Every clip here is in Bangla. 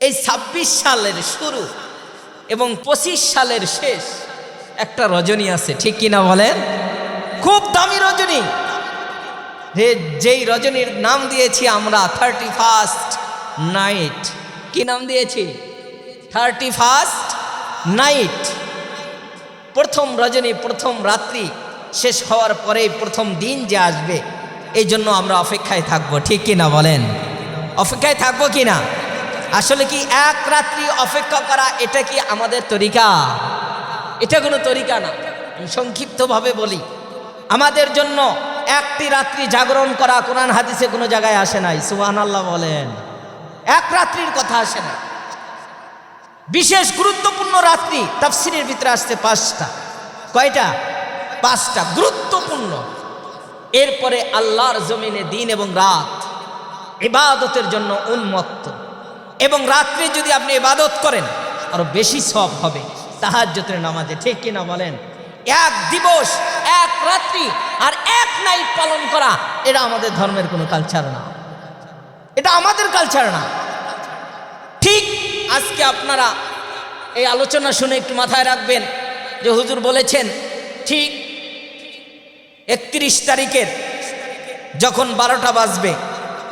এই ২৬ সালের শুরু এবং ২৫ সালের শেষ একটা রজনী আছে, ঠিক কিনা বলেন? খুব দামি রজনী, যেই রজনীর নাম দিয়েছি আমরা 31st নাইট। কি নাম দিয়েছি? 31st night. প্রথম রজনী, প্রথম রাত্রি শেষ হওয়ার পরে প্রথম দিন যে আসবে, এই জন্য আমরা অপেক্ষায় থাকবো, ঠিক কিনা বলেন? অপেক্ষায় থাকবো কিনা? আসলে কি এক রাত্রি অপেক্ষা করা এটা কি আমাদের তরিকা? এটা কোনো তরিকা না। আমি সংক্ষিপ্তভাবে বলি, আমাদের জন্য একটি রাত্রি জাগরণ করা কোরআন হাদিসে কোনো জায়গায় আসে নাই। সুবহানাল্লাহ বলেন। এক রাত্রির কথা আসে না। বিশেষ গুরুত্বপূর্ণ রাত্রি তাফসীরের ভিতরে আসছে 5টা। কয়টা? 5টা গুরুত্বপূর্ণ। এরপরে আল্লাহর জমিনে দিন এবং রাত ইবাদতের জন্য উন্মুক্ত, এবং রাত্রে যদি আপনি ইবাদত করেন আরো বেশি সওয়াব হবে তাহাজ্জুদের নামাজে, ঠিক কিনা বলেন? এক দিবস, এক রাত্রি আর এক নাইট পালন করা এটা আমাদের ধর্মের কোনো কালচার না, এটা আমাদের কালচার না। ঠিক আজকে আপনারা এই আলোচনা শুনে একটু মাথায় রাখবেন যে হুজুর বলেছেন ঠিক 31 তারিখের যখন 12টা বাজবে,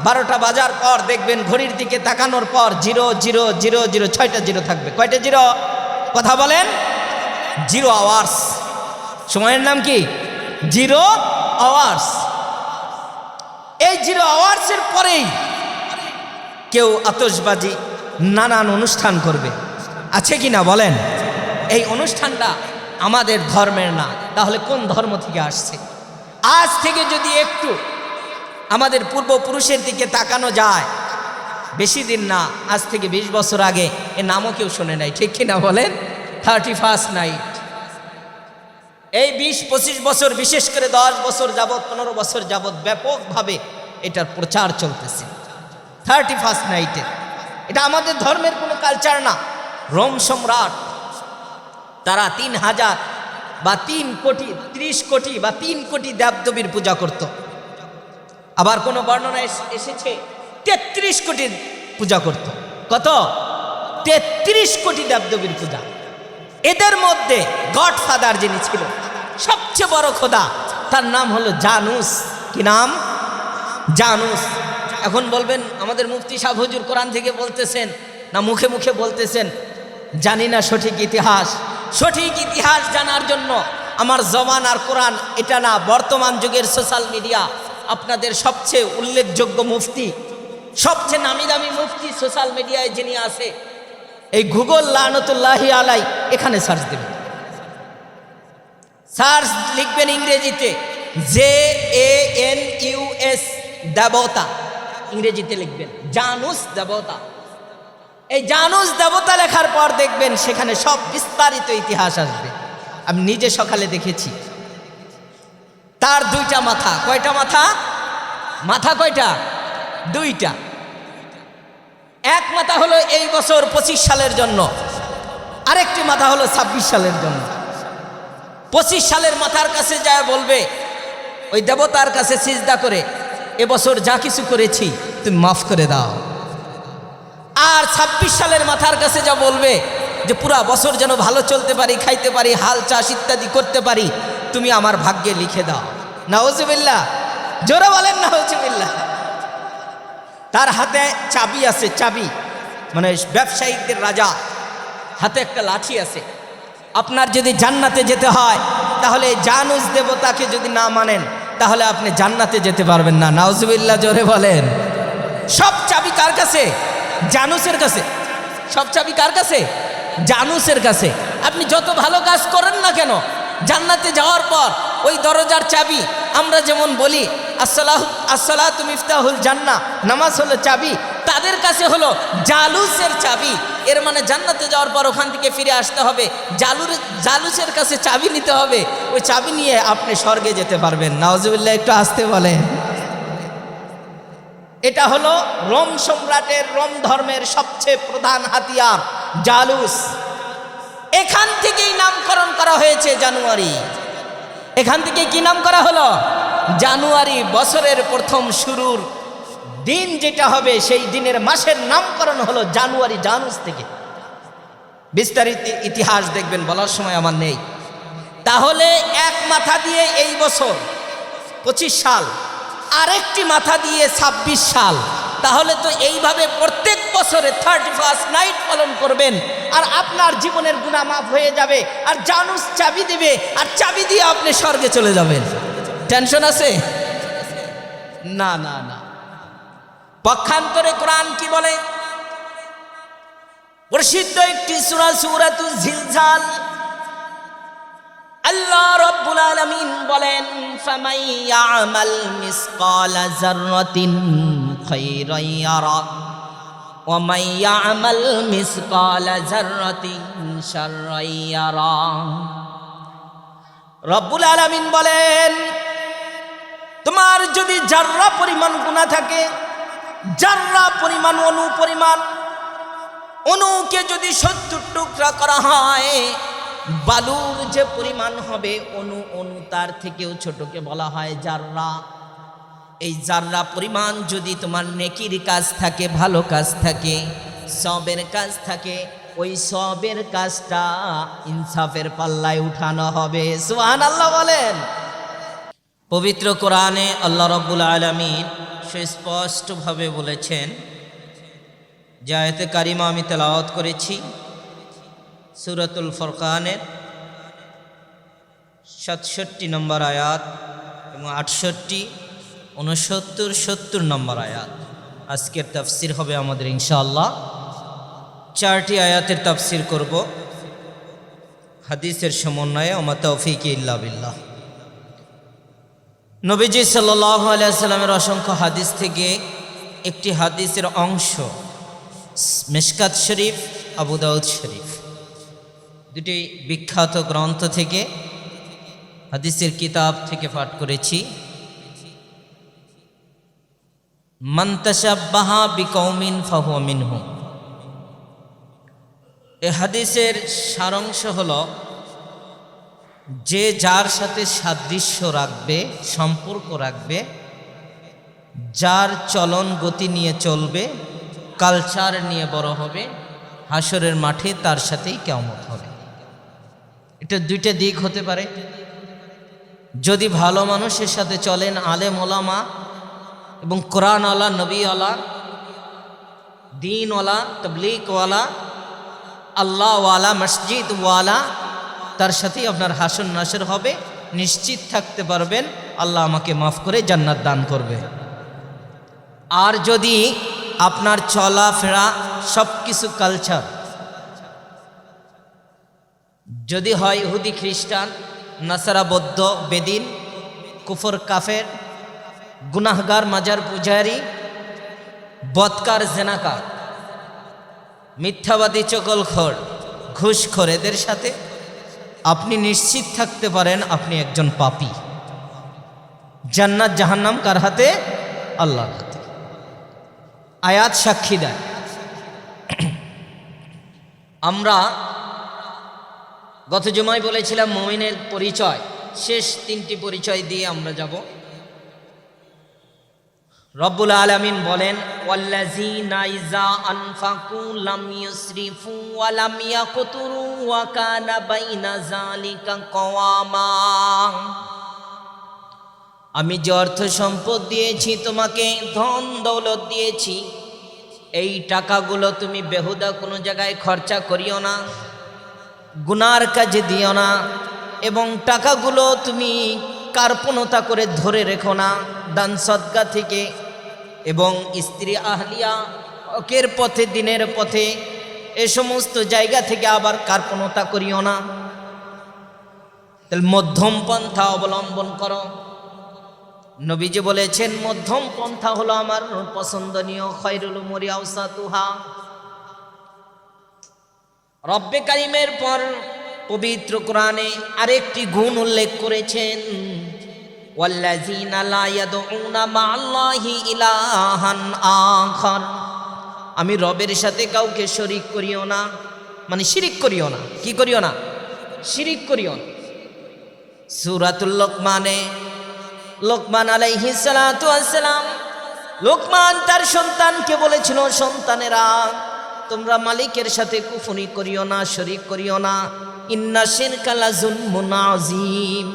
12টা বাজার পর দেখবেন ঘড়ির দিকে তাকানোর পর 0000 6টা জিরো থাকবে। কয়টা জিরো? কথা বলেন। 0 আওয়ার্স। সময়ের নাম কি? 0 আওয়ার্স। এই 0 আওয়ার্সের পরেই কেউ আতশবাজি নানান অনুষ্ঠান করবে, আছে কি না বলেন? এই অনুষ্ঠানটা আমাদের ধর্মের না, তাহলে কোন ধর্ম থেকে আসছে? আজ থেকে যদি একটু আমাদের পূর্বপুরুষের দিকে তাকানো যায়, বেশি দিন না, আজ থেকে 20 বছর আগে এ নামও কেউ শোনে নাই, ঠিক কিনা বলেন? 31st night. এই 20-25 বছর, বিশেষ করে 10 বছর যাবৎ, 15 বছর যাবৎ ব্যাপকভাবে এটার প্রচার চলতেছে 31st নাইটে। এটা আমাদের ধর্মের কোনো কালচার না। রোম সম্রাট তারা 3000 বা 3 কোটি, 30 কোটি বা 3 কোটি দেবদেবীর পূজা করত। আবার কোনো বর্ণনায় এসেছে 33 কোটির পূজা করত। কত? 33 কোটি দেবদেবীর পূজা। এদের মধ্যে গডফাদার যিনি ছিল, সবচেয়ে বড় খোদা, তার নাম হলো জানুস। কি নাম? জানুস। এখন বলবেন আমাদের মুফতি সাহেব হুজুর কোরআন থেকে বলতেছেন না মুখে মুখে বলতেছেন? জানি না সঠিক ইতিহাস। সঠিক ইতিহাস জানার জন্য আমার জবান আর কোরআন এটা না, বর্তমান যুগের সোশ্যাল মিডিয়া, আপনাদের সবচেয়ে উল্লেখযোগ্য মুফতি, সবচেয়ে নামি দামি মুফতি সোশ্যাল মিডিয়ায় যিনি আছে, এই গুগল লানতুল্লাহি আলাই, এখানে সার্চ দেবেন। সার্চ লিখবেন ইংরেজিতে JANUS, দেবতা, ইংরেজিতে লিখবেন জানুস দেবতা। এই জানুস দেবতা লেখার পর দেখবেন সেখানে সব বিস্তারিত ইতিহাস আসবে। আমি নিজে সকালে দেখেছি। তার 2টা মাথা। কয়টা মাথা? মাথা কয়টা? 2টা। এক মাথা হলো এই বছর 25 সালের জন্য, আরেকটি মাথা হলো 26 সালের জন্য। 25 সালের মাথার কাছে যায় বলবে, ওই দেবতার কাছে সিজদা করে, এবছর যা কিছু করেছি তুমি মাফ করে দাও। আর 26 সালের মাথার কাছে যা বলবে যে পুরা বছর যেন ভালো চলতে পারি, খাইতে পারি, হাল চাষ ইত্যাদি করতে পারি, তুমি আমার ভাগ্যে লিখে দাও। নাউজুবিল্লাহ, জোরে বলেন নাউজুবিল্লাহ। তার হাতে চাবি আছে, চাবি মানে ব্যবসায়িকদের রাজা, হাতে একটা লাঠি আছে। আপনার যদি জান্নাতে যেতে হয় তাহলে জানুস দেবতাকে যদি না মানেন তাহলে আপনি জান্নাতে যেতে পারবেন না। নাউজুবিল্লাহ, জোরে বলেন। সব চাবি কার কাছে? জানুসের কাছে। সব চাবি কার কাছে? জানুসের কাছে। আপনি যত ভালো কাজ করেন না কেন, জান্নাতে যাওয়ার পর ওই দরজার চাবি, আমরা যেমন বলি আসসালাতু মিফতাহুল জান্নাহ, নামাজ হলো চাবি, তাদের কাছে হলো জালুসের চাবি। এর মানে জান্নাতে যাওয়ার পর ওখান থেকে ফিরে আসতে হবে, জালুসের কাছে চাবি নিতে হবে, ওই চাবি নিয়ে আপনি স্বর্গে যেতে পারবেন। নাউজুবিল্লাহ, একটু আসতে বলেন। এটা হলো রোম সম্রাটের, রোম ধর্মের সবচেয়ে প্রধান হাতিয়ার জালুস। এখান থেকেই নামকরণ করা হয়েছে জানুয়ারি। এখান থেকে কি নাম করা হলো? জানুয়ারি। বছরের প্রথম শুরুর দিন যেটা হবে সেই দিনের মাসের নামকরণ হলো জানুয়ারি, জানুস থেকে। বিস্তারিত ইতিহাস দেখবেন, বলার সময় আমার নেই। তাহলে এক মাথা দিয়ে এই বছর 25 সাল, আরেকটি মাথা দিয়ে 26 সাল। তাহলে তো এইভাবে প্রত্যেক বছরে 31 নাইট পালন করবেন, আর আপনার জীবনের গুনাহ মাফ হয়ে যাবে। আর জানুস চাবি দেবে, আর চাবি দিয়ে আপনি স্বর্গে চলে যাবেন। টেনশন আছে? না না না। পক্ষান্তরে কোরআন কি বলে? প্রসিদ্ধ একটি সূরা, সূরাতুজ জিলজাল। আল্লাহ রাব্বুল আলামিন বলেন, ফামান ইয়ামাল মিসকালা যাররাতিন খায়রান ইয়ারা ওয়া মান ইয়ামাল মিসকালা যাররাতিন শাররান ইয়ারা। রব্বুল আলামিন বলেন, তোমার যদি জাররা পরিমাণ গুনাহ থাকে, জাররা পরিমাণ, অণু পরিমাণ, অণুকে যদি 70 টুকরা করা হয়, বালুর যে পরিমাণ হবে অণু, অণু তার থেকেও ছোটকে বলা হয় জাররা। এই জাররা পরিমাণ যদি তোমার নেকির কাজ থাকে, ভালো কাজ থাকে, সবের কাজ থাকে, ওই সবের কাজটা ইনসাফের পাল্লায় উঠানো হবে। সুবহানাল্লাহ বলেন। পবিত্র কোরআনে আল্লাহ রাব্বুল আলামিন সুস্পষ্টভাবে বলেছেন, যে আয়াতে কারিমা আমি তেলাওয়াত করেছি সূরাতুল ফুরকানের 67 নম্বর আয়াত এবং 68, 69, 70 নম্বর আয়াত। আজকের তাফসির হবে আমাদের ইনশাআল্লাহ। 4টি আয়াতের তাফসির করব হাদিসের সমন্বয়ে। ওমা তাওফীকি ইল্লা বিল্লাহ। নবীজি সাল্লাল্লাহু আলাইহি ওয়াসাল্লামের অসংখ্য হাদিস থেকে একটি হাদিসের অংশ মিশকাত শরীফ, আবু দাউদ শরীফ, দুটি বিখ্যাত গ্রন্থ থেকে, হাদিসের কিতাব থেকে পাঠ করেছি। মান তাশাব্বাহা বিকৌমিন ফাহুয়া মিনহুম। এই হাদিসের সারাংশ হলো, যে যার সাথে সাদৃশ্য রাখবে, সম্পর্ক রাখবে, যার চলন গতি নিয়ে চলবে, কালচার নিয়ে বড় হবে, হাসরের মাঠে তার সাথেই কিয়ামত হবে। এটা দুইটা দিক হতে পারে। যদি ভালো মানুষের সাথে চলেন, আলেম ওলামা এবং কোরআনওয়ালা, নবীওয়ালা, দ্বীনওয়ালা, তাবলীগওয়ালা, আল্লাহওয়ালা, মসজিদওয়ালা, তার সাথেই আপনার হাসর নাসর হবে। নিশ্চিত থাকতে পারবেন আল্লাহ আমাকে মাফ করে জান্নাত দান করবে। আর যদি আপনার চলাফেরা সব কিছু কালচার, যদি হয় ইহুদি, খ্রিস্টান, নাসারা, বৌদ্ধ, বেদিন, কুফর, কাফের, গুনাহগার, মাজার পূজারী, বদকার, জেনাকার, মিথ্যাবাদী, চকলখোর, ঘুষখোর, এদের সাথে আপনি নিশ্চিত থাকতে পারেন আপনি একজন পাপী। জান্নাত জাহান্নাম কার হাতে? আল্লাহর হাতে। আয়াত সাক্ষী দেয়। আমরা গত জুমায় বলেছিলাম মুমিনের পরিচয়, শেষ 3টি পরিচয় দিয়ে আমরা যাব। রব্বুল আলামিন বলেন, ওয়াল্লাযীনা ইযা আনফাকু লাম ইউসরিফু ওয়া লাম ইয়াকতুরু ওয়া কানা বাইনা যালিকা কওয়ামা। আমি যে অর্থ সম্পদ দিয়েছি তোমাকে, ধন দৌলত দিয়েছি, এই টাকাগুলো তুমি বেহুদা কোনো জায়গায় খরচা করিও না, গুনার কাজে দিও না, এবং টাকাগুলো তুমি কার্পণতা করে ধরে রেখো না দান সদকা থেকে, এবং স্ত্রী আহলিয়া, হকের পথে, দিনের পথে, এ সমস্ত জায়গা থেকে আবার কার্পণতা করিও না। তাহলে মধ্যম পন্থা অবলম্বন করো। নবীজি বলেছেন, মধ্যম পন্থা হলো আমার পছন্দনীয়, খায়রুল উমুরি আওসাতুহা। রব্বে কারিমের পর পবিত্র কোরআনে আরেকটি গুণ উল্লেখ করেছেন, ওয়াল্লাযীনা লা ইয়াদউনা মা'আল্লাহি ইলাহান আখার। আমি রবের সাথে কাউকে শরীক করিও না, মানে শিরিক করিও না। কি করিও না? শিরিক করিও না। সূরাতুল লোকমানে লোকমান আলাইহিস সালাতু ওয়াস সালাম লোকমান তার সন্তানকে বলেছিল, সন্তানেরা তোমরা মালিকের সাথে কুফরি করিও না, শরীক করিও না। ইন্না শিরকা লাযুলমুন আযীম,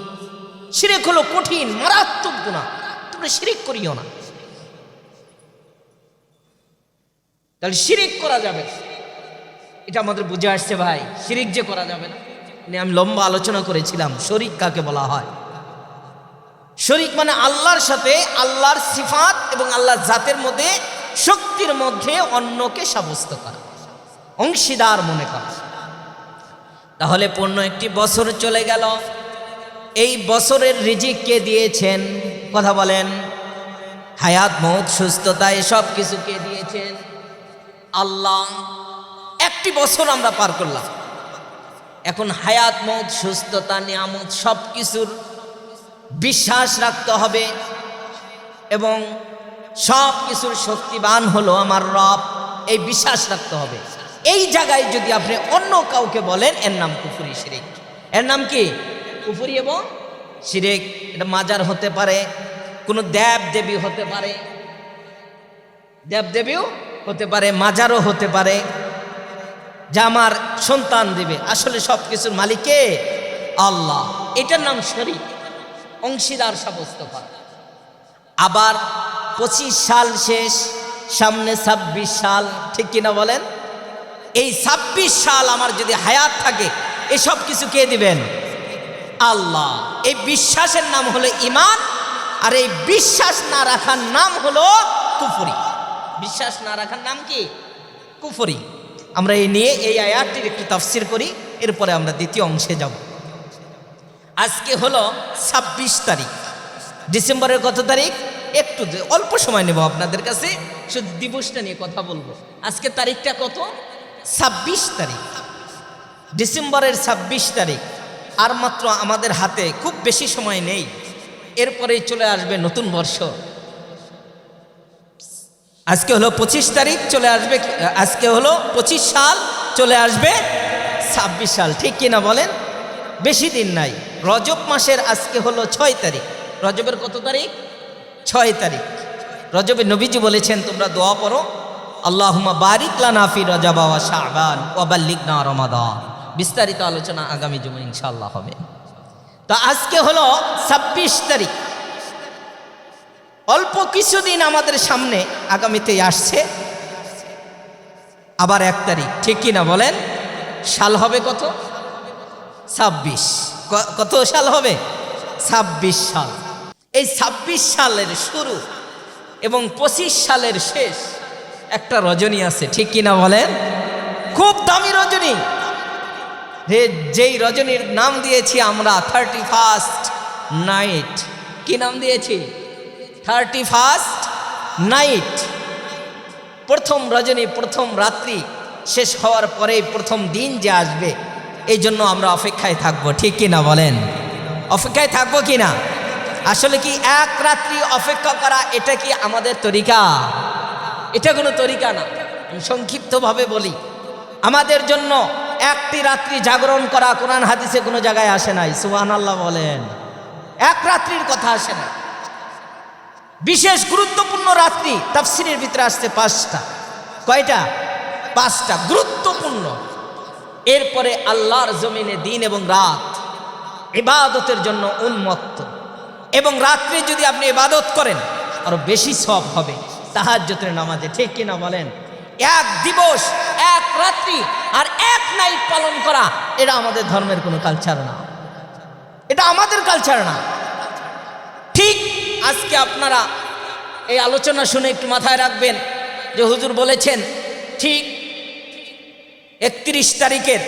শিরক হলো কঠিন মারাত্মক গুনাহ, তোমরা শিরক করিও না। তাহলে শিরক করা যাবে, এটা আমাদের বুঝে আসছে ভাই। শিরক যে করা যাবে না, আমি লম্বা আলোচনা করেছিলাম শরীক কাকে বলা হয়। শরীক মানে আল্লাহর সাথে আল্লাহর সিফাত এবং আল্লাহর জাতের মধ্যে, শক্তির মধ্যে অন্যকে সাব্যস্ত করা, অংশীদার মনে করা। তাহলে পূর্ণ একটি বছর চলে গেল, এই বছরের রিজিক কে দিয়েছেন? কথা বলেন। হায়াত, মৌত, সুস্থতা এসব কিছু কে দিয়েছেন? আল্লাহ। একটি বছর আমরা পার করলাম, এখন হায়াত, মৌত, সুস্থতা, নিয়ামত সব কিছুর বিশ্বাস রাখতে হবে এবং সব কিছুর শক্তিবান হলো আমার রব, এই বিশ্বাস রাখতে হবে। এই জায়গায় যদি আপনি অন্য কাউকে বলেন, এর নাম কুফরি, শিরক। এর নাম কি? কুফরি এবং শিরক। এটা মাজার হতে পারে, কোনো দেব দেবী হতে পারে, দেব দেবীও হতে পারে, মাজারও হতে পারে, যা আমার সন্তান দিবে। আসলে সব কিছুর মালিক কে? আল্লাহ। এটার নাম শরীক, অংশীদার সাব্যস্ত করা। আবার 25 সাল শেষ, সামনে 26 সাল, ঠিক কিনা বলেন? এই 26 সাল আমার যদি হায়াত থাকে, এসব কিছু কে দিবেন? আল্লাহ। এই বিশ্বাসের নাম হলো ঈমান, আর এই বিশ্বাস না রাখার নাম হলো কুফরি। বিশ্বাস না রাখার নাম কি? কুফরি। আমরা এই নিয়ে এই আয়াতটির একটু তাফসীর করি, এরপরে আমরা দ্বিতীয় অংশে যাব। আজকে হলো 26 তারিখ, ডিসেম্বরের কত তারিখ? একটু অল্প সময় নেব আপনাদের কাছে, শুধু দিবসটা নিয়ে কথা বলবো। আজকে তারিখটা কত? 26 তারিখ, ডিসেম্বরের 26 তারিখ। আর মাত্র আমাদের হাতে খুব বেশি সময় নেই, এরপরেই চলে আসবে নতুন বর্ষ। আজকে হলো 25 তারিখ, চলে আসবে, আজকে হলো 25 সাল, চলে আসবে 26 সাল, ঠিক কিনা বলেন? বেশি দিন নাই। রজব মাসের আজকে হলো 6 তারিখ। রজবের কত তারিখ? 6 তারিখ। রজবে নবীজি বলেছেন, তোমরা দোয়া পড়ো, আল্লাহুম্মা বারিক লানা ফি রজব ওয়া শাবান ওয়া বাল্লিগনা রমাদান। বিস্তারিত আলোচনা আগামী জুমা ইনশাআল্লাহ হবে। তো আজকে হলো 26 তারিখ, অল্প কিছুদিন আমাদের সামনে, আগামীতে আসছে আবার 1 তারিখ, ঠিক কিনা বলেন? সাল হবে কত? 26। কত সাল হবে? 26 সাল। এই 26 সালের শুরু এবং 25 সালের শেষ একটা রজনী আছে, ঠিক কিনা বলেন? খুব দামি রজনী, যেই রজনীর নাম দিয়েছি আমরা 31st নাইট। কি নাম দিয়েছি? 31st night. প্রথম রজনী, প্রথম রাত্রি শেষ হওয়ার পরে প্রথম দিন যে আসবে, এই জন্য আমরা অপেক্ষায় থাকবো, ঠিক কিনা বলেন? অপেক্ষায় থাকবো কিনা? আসলে কি এক রাত্রি অপেক্ষা করা এটা কি আমাদের তরিকা? এটা কোনো তরিকা না। আমি সংক্ষিপ্তভাবে বলি, আমাদের জন্য একটি রাত্রি জাগরণ করা কোরআন হাদিসে কোনো জায়গায় আসে নাই। সুবহানাল্লাহ বলেন। এক রাত্রির কথা আসে না। বিশেষ গুরুত্বপূর্ণ রাত্রি তাফসীরের ভিতরে আসছে 5টা। কয়টা? 5টা গুরুত্বপূর্ণ। এরপরে আল্লাহর জমিনে দিন এবং রাত ইবাদতের জন্য উন্মুক্ত, এবং রাত্রে যদি আপনি ইবাদত করেন আরো বেশি সওয়াব হবে তাহাজ্জুদের নামাজে, ঠিক কিনা বলেন? এক দিবস, এক রাত্রি আর এক নাইট পালন করা, এটা আমাদের ধর্মের কোনো কালচার না, এটা আমাদের কালচার না। ঠিক আজকে আপনারা এই আলোচনা শুনে একটু মাথায় রাখবেন যে হুজুর বলেছেন, ঠিক 31 তারিখের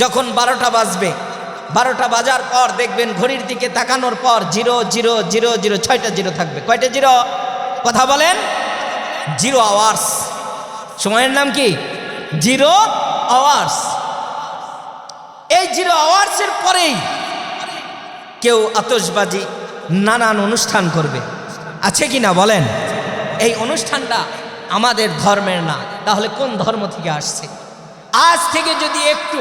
যখন 12টা বাজবে, 12টা বাজার পর দেখবেন ঘড়ির দিকে তাকানোর পর 0000 6টা জিরো থাকবে। কয়টা জিরো? কথা বলেন। 0 আওয়ার্স। সময়ের নাম কি? 0 আওয়ার্স। এই 0 আওয়ার্সের পরেই কেউ আতশবাজি, নানান অনুষ্ঠান করবে, আছে কি না বলেন? এই অনুষ্ঠানটা আমাদের ধর্মের না, তাহলে কোন ধর্ম থেকে আসছে? আজ থেকে যদি একটু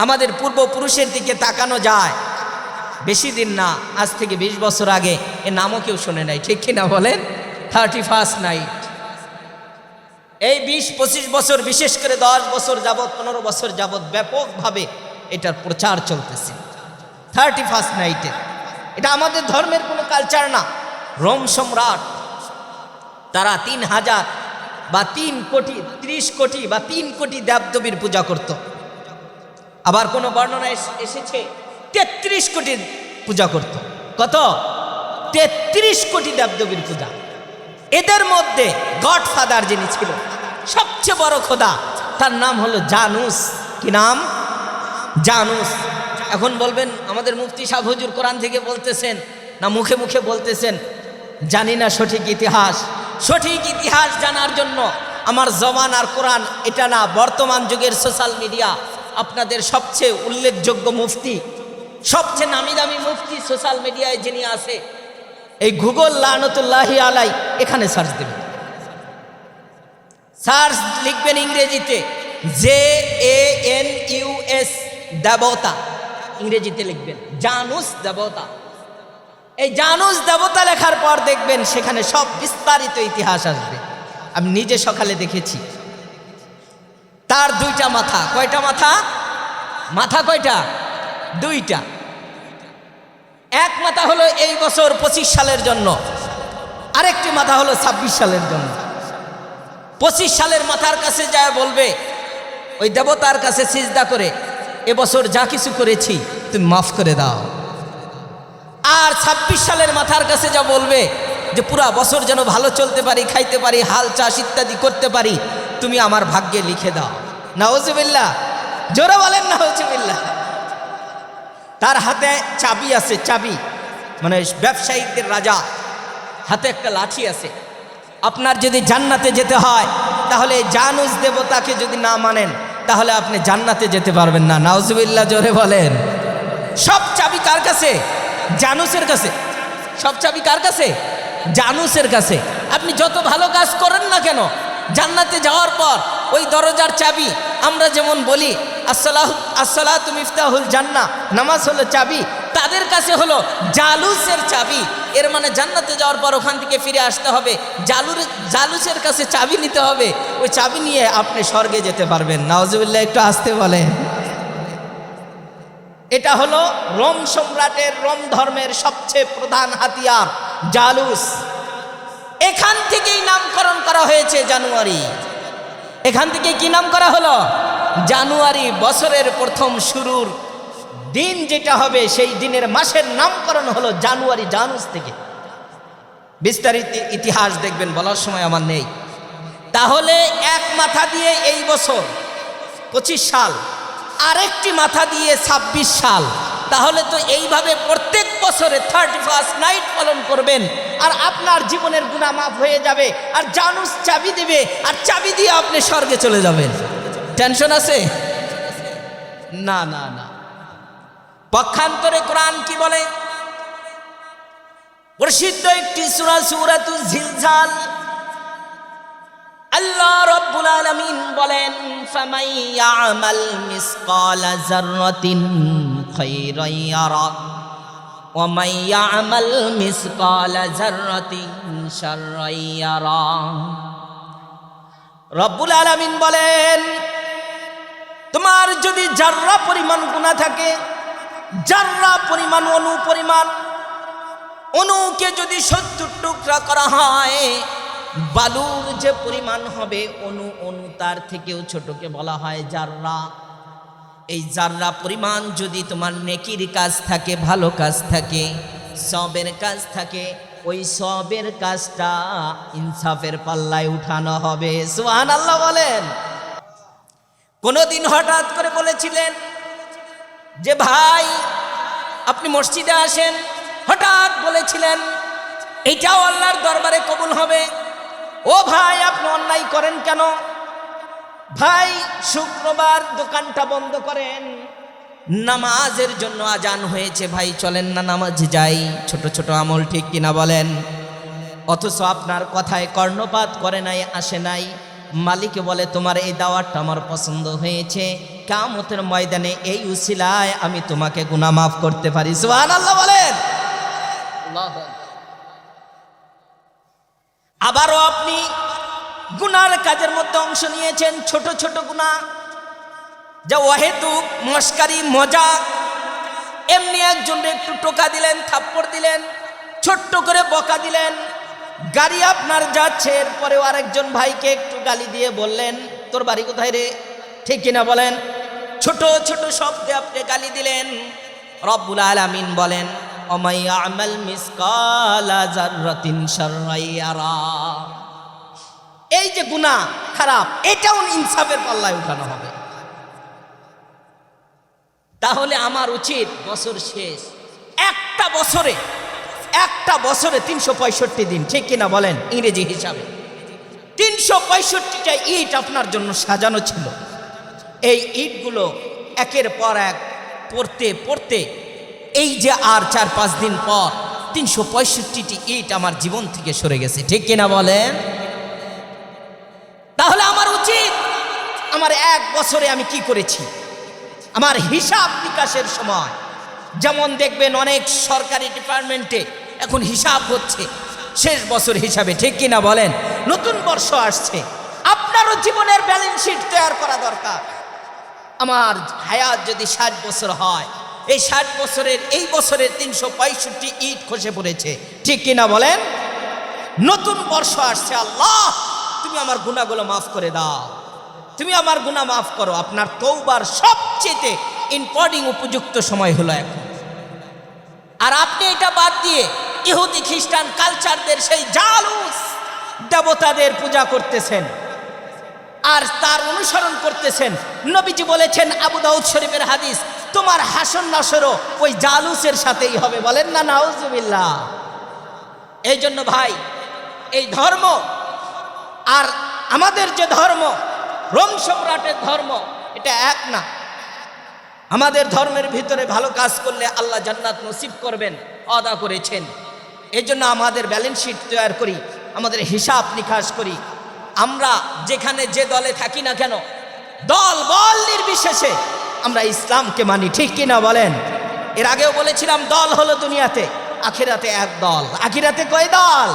আমাদের পূর্বপুরুষের দিকে তাকানো যায়, বেশি দিন না, আজ থেকে 20 বছর আগে এ নামও কেউ শোনে নাই, ঠিক কিনা বলেন? 31st night. এই 20-25 বছর, বিশেষ করে 10 বছর যাবৎ, 15 বছর যাবৎ ব্যাপকভাবে এটার প্রচার চলতেছে 31st নাইটে। এটা আমাদের ধর্মের কোনো কালচার না। রোম সম্রাট তারা 3000 বা 3 কোটি, 30 কোটি বা 3 কোটি দেবদেবীর পূজা করত। আবার কোনো বর্ণনায় এসেছে 33 কোটির পূজা করত। কত? 33 কোটি দেবদেবীর পূজা। এদের মধ্যে গডফাদার যিনি ছিল, সবচেয়ে বড় খোদা, তার নাম হলো জানুস। কি নাম? জানুস। এখন বলবেন আমাদের মুফতি সাহেব হুজুর কোরআন থেকে বলতেছেন না মুখে মুখে বলতেছেন? জানি না সঠিক ইতিহাস। সঠিক ইতিহাস জানার জন্য আমার জবান আর কোরআন এটা না, বর্তমান যুগের সোশ্যাল মিডিয়া, আপনাদের সবচেয়ে উল্লেখযোগ্য মুফতি, সবচেয়ে নামি দামি মুফতি সোশ্যাল মিডিয়ায় যিনি আছে, এই গুগল লানতুল্লাহি আলাই, এখানে সার্চ দেবেন। সার্চ লিখবেন ইংরেজিতে JANUS, দেবতা, ইংরেজিতে লিখবেন জানুস দেবতা। এই জানুস দেবতা লেখার পর দেখবেন সেখানে সব বিস্তারিত ইতিহাস আসবে। আমি নিজে সকালে দেখেছি। তার 2টা মাথা। কয়টা মাথা? মাথা কয়টা? 2টা। এক মাথা হলো এই বছর 25 সালের জন্য, আরেকটি মাথা হলো 26 সালের জন্য। 25 সালের মাথার কাছে যায় বলবে, ওই দেবতার কাছে সিজদা করে, এবছর যা কিছু করেছি তুমি মাফ করে দাও। আর 26 সালের মাথার কাছে যা বলবে যে পুরা বছর যেন ভালো চলতে পারি, খাইতে পারি, হাল চাষ ইত্যাদি করতে পারি, তুমি আমার ভাগ্যে লিখে দাও। নাউজুবিল্লাহ, জোরে বলেন নাউজুবিল্লাহ। তার হাতে চাবি আছে, চাবি মানে ব্যবসায়িকদের রাজা, হাতে একটা লাঠি আছে। আপনার যদি জান্নাতে যেতে হয় তাহলে জানুস দেবতাকে যদি না মানেন তাহলে আপনি জান্নাতে যেতে পারবেন না। নাউজুবিল্লাহ, জোরে বলেন। সব চাবি কার কাছে? জানুসের কাছে। সব চাবি কার কাছে? জানুসের কাছে। আপনি যত ভালো কাজ করেন না কেন, জান্নাতে যাওয়ার পর ওই দরজার চাবি, আমরা যেমন বলি আসসালাতু মিফতাহুল জান্নাহ, নামাজ হলো চাবি, তাদের কাছে হলো জালুসের চাবি। এর মানে জান্নাতে যাওয়ার পর ওখান থেকে ফিরে আসতে হবে, জালুসের কাছে চাবি নিতে হবে, ওই চাবি নিয়ে আপনি স্বর্গে যেতে পারবেন। নাউজুবিল্লাহ, একটু আসতে বলেন। এটা হলো রোম সম্রাটের, রোম ধর্মের সবচেয়ে প্রধান হাতিয়ার জালুস। এখান থেকেই নামকরণ করা হয়েছে জানুয়ারি। এখান থেকে কি নাম করা হলো? জানুয়ারি। বছরের প্রথম শুরুর দিন যেটা হবে সেই দিনের মাসের নামকরণ হলো জানুয়ারি, জানুস থেকে। বিস্তারিত ইতিহাস দেখবেন, বলার সময় আমার নেই। তাহলে এক মাথা দিয়ে এই বছর 25 সাল, আরেকটি মাথা দিয়ে 26 সাল। তাহলে তো এইভাবে প্রত্যেক বছরে 31st নাইট পালন করবেন আর আপনার জীবনের গুনাহ মাফ হয়ে যাবে, আর জানুস চাবি দেবে, আর চাবি দিয়ে আপনি স্বর্গে চলে যাবেন। টেনশন আছে? না না না। পক্ষান্তরে কোরআন কি বলে? প্রসিদ্ধ একটি সূরা, সূরাতুজ জিলজাল। আল্লাহ রাব্বুল আলামিন বলেন, ফামান ইয়ামাল মিসকালা যাররাতিন খায়রান ইয়ারা ওয়া মান ইয়ামাল মিসকালা যাররাতিন শাররান ইয়ারা। রব্বুল আলামিন বলেন, তোমার যদি জাররা পরিমাণ গুনাহ থাকে, জাররা পরিমাণ, অণু পরিমাণ, অণুকে যদি 70 টুকরা করা হয়, বালুর যে পরিমাণ হবে অণু, অণু তার থেকেও ছোটকে বলা হয় জাররা। এই জাররা পরিমাণ যদি তোমার নেকির কাজ থাকে, ভালো কাজ থাকে, সবের কাজ থাকে, ওই সবের কাজটা ইনসাফের পাল্লায় উঠানো হবে। সুবহানাল্লাহ বলেন। কোনদিন হঠাৎ করে বলেছিলেন যে ভাই আপনি মসজিদে আসেন, হঠাৎ বলেছিলেন এইটাও আল্লাহর দরবারে কবুল হবে। ও ভাই আপনি অন্যায় করেন কেন? ভাই শুক্রবার দোকানটা বন্ধ করেন, নামাজের জন্য আজান হয়েছে, ভাই চলেন না নামাজ যাই। ছোট ছোট আমল, ঠিক কিনা বলেন? অথচ আপনার কথায় কর্ণপাত করে নাই, আসে নাই। মালিক বলে তোমার এই দাওয়াতটা আমার পছন্দ হয়েছে, কিয়ামতের ময়দানে এই উসিলায় আমি তোমাকে গুনাহ মাফ করতে পারি। সুবহানাল্লাহ বলেন। আবারও আপনি গুনার কাজের মধ্যে অংশ নিয়েছেন, ছোট ছোট গুনাহ, যা অহেতুক মস্কারি মজাক, এমনি একজনকে একটু টোকা দিলেন, থাপ্পড় দিলেন, ছোট্ট করে বকা দিলেন, গাড়ি আপনার যাচ্ছে, এরপরেও আরেকজন ভাইকে একটু গালি দিয়ে বললেন তোর বাড়ি কোথায় রে, ঠিক কিনা বলেন? ছোট ছোট শব্দে আপনি গালি দিলেন। রব্বুল আলামিন বলেন ওমাই আমাল মিসকালা যাররাতিন শাররাই ইয়ারা। এই যে গুনাহ খারাপ, এটাও ইনসাফের পাল্লায় উঠানো হবে। তাহলে আমার উচিত বছর শেষ, একটা বছরে 365 দিন, ঠিক কিনা বলেন? ইংরেজি হিসাবে 365টা ঈদ আপনার জন্য সাজানো ছিল। এই ঈদগুলো একের পর এক পড়তে পড়তে এই যে আর 4-5 দিন পর 365টি ঈদ আমার জীবন থেকে সরে গেছে, ঠিক কিনা বলেন? তাহলে আমার উচিত আমার এক বছরে আমি কি করেছি, আমার হিসাব নিকাশের সময়, যেমন দেখবেন অনেক সরকারি ডিপার্টমেন্টে এখন হিসাব হচ্ছে শেষ বছর হিসাবে, ঠিক কিনা বলেন? নতুন বর্ষ আসছে, আপনারও জীবনের ব্যালেন্স শিট তৈরি করা দরকার। আমার হায়াত যদি 60 বছর হয়, এই 60 বছরের এই বছরের 365 ঈদ খসে পড়েছে, ঠিক কিনা বলেন? নতুন বর্ষ আসছে, আল্লাহ তুমি আমার গুনাহগুলো মাফ করে দাও, তুমি আমার গুনাহ মাফ করো। আপনার তওবার সবচেয়ে ইম্পর্টেন্ট উপযুক্ত সময় হলো এখন। আর আপনি এটা বাদ দিয়ে ইহুদি খ্রিস্টান কালচারদের সেই জালুস দেবতাদের পূজা করতেছেন আর তার অনুসরণ করতেছেন। নবীজি বলেছেন, আবু দাউদ শরীফের হাদিস, তোমার হাসর নাসরও ওই জালুসের সাথেই হবে, বলেন না নাউজুবিল্লাহ। এই জন্য ভাই, এই ধর্ম আর আমাদের যে ধর্ম, রোম সম্রাটের ধর্ম, এটা এক না। আমাদের ধর্মের ভিতরে ভালো কাজ করলে আল্লাহ জান্নাত নসিব করবেন, ওয়াদা করেছেন। এই জন্য আমাদের ব্যালেন্স শিট তৈরি করি, আমাদের হিসাব নিকাশ করি। আমরা যেখানে যে দলে থাকি না কেন, দল বল নির্বিশেষে আমরা ইসলামকে মানি, ঠিক কিনা বলেন? এর আগেও বলেছিলাম, দল হলো দুনিয়াতে, আখিরাতে এক দল। আখিরাতে কয় দল?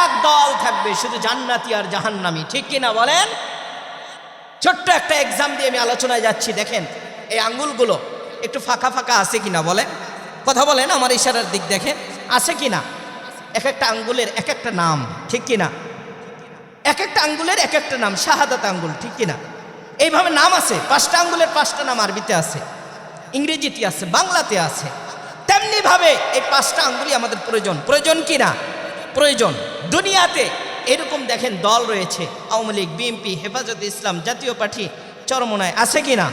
এক দল থাকবে, শুধু জান্নাতি আর জাহান্নামী, ঠিক কিনা বলেন? ছোট্ট একটা এক্সাম দিয়ে আমি আলোচনায় যাচ্ছি। দেখেন এই আঙ্গুলগুলো একটু ফাঁকা ফাঁকা আছে কিনা বলেন, কথা বলেন, আমার ইশারার দিক দেখেন আছে কিনা। এক একটা আঙ্গুলের এক একটা নাম, ঠিক কিনা? এক একটা আঙ্গুলের এক একটা নাম, শাহাদাত আঙ্গুল, ঠিক কিনা? এইভাবে নাম আছে, 5টা আঙ্গুলের 5টা নাম আরবিতে আছে, ইংরেজিতে আছে, বাংলাতে আছে। তেমনি ভাবে এই 5টা আঙ্গুলই আমাদের প্রয়োজন, প্রয়োজন কিনা? প্রয়োজন। দুনিয়াতে এরকম দেখেন দল রয়েছে, আওয়ামী লীগ, বিএনপি, হেফাজতে ইসলাম, জাতীয় পার্টি, চরমনায়, আছে কিনা?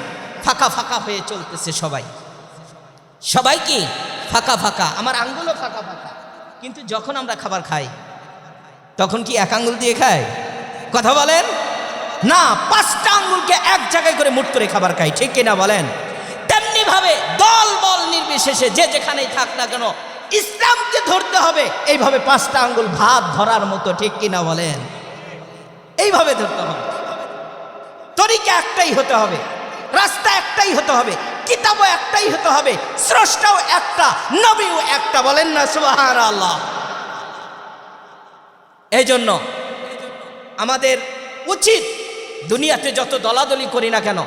ফাঁকা ফাঁকা হয়ে চলতেছে সবাই, সবাই কি ফাঁকা ফাঁকা, আমার আঙ্গুলও ফাঁকা ফাঁকা। কিন্তু যখন আমরা খাবার খাই তখন কি এক আঙ্গুল দিয়ে খাই? কথা বলেন না, 5টা আঙ্গুলকে এক জায়গায় করে মুঠ করে খাবার খাই, ঠিক কিনা বলেন? তেমনি ভাবে দল বল নির্বিশেষে যে যেখানেই থাক না কেন, ইসলামকে ধরতে হবে এইভাবে 5টা আঙ্গুল ভাত ধরার মতো, ঠিক কিনা বলেন? এইভাবে ধরতে হবে, তরিকা একটাই হতে হবে, রাস্তা একটাই হতে হবে, কিতাবও একটাই হতে হবে, স্রষ্টাও একটা, নবীও একটা, বলেন না সুবহানাল্লাহ। এই জন্য আমাদের উচিত দুনিয়াতে যত দলাদলি করি না কেন,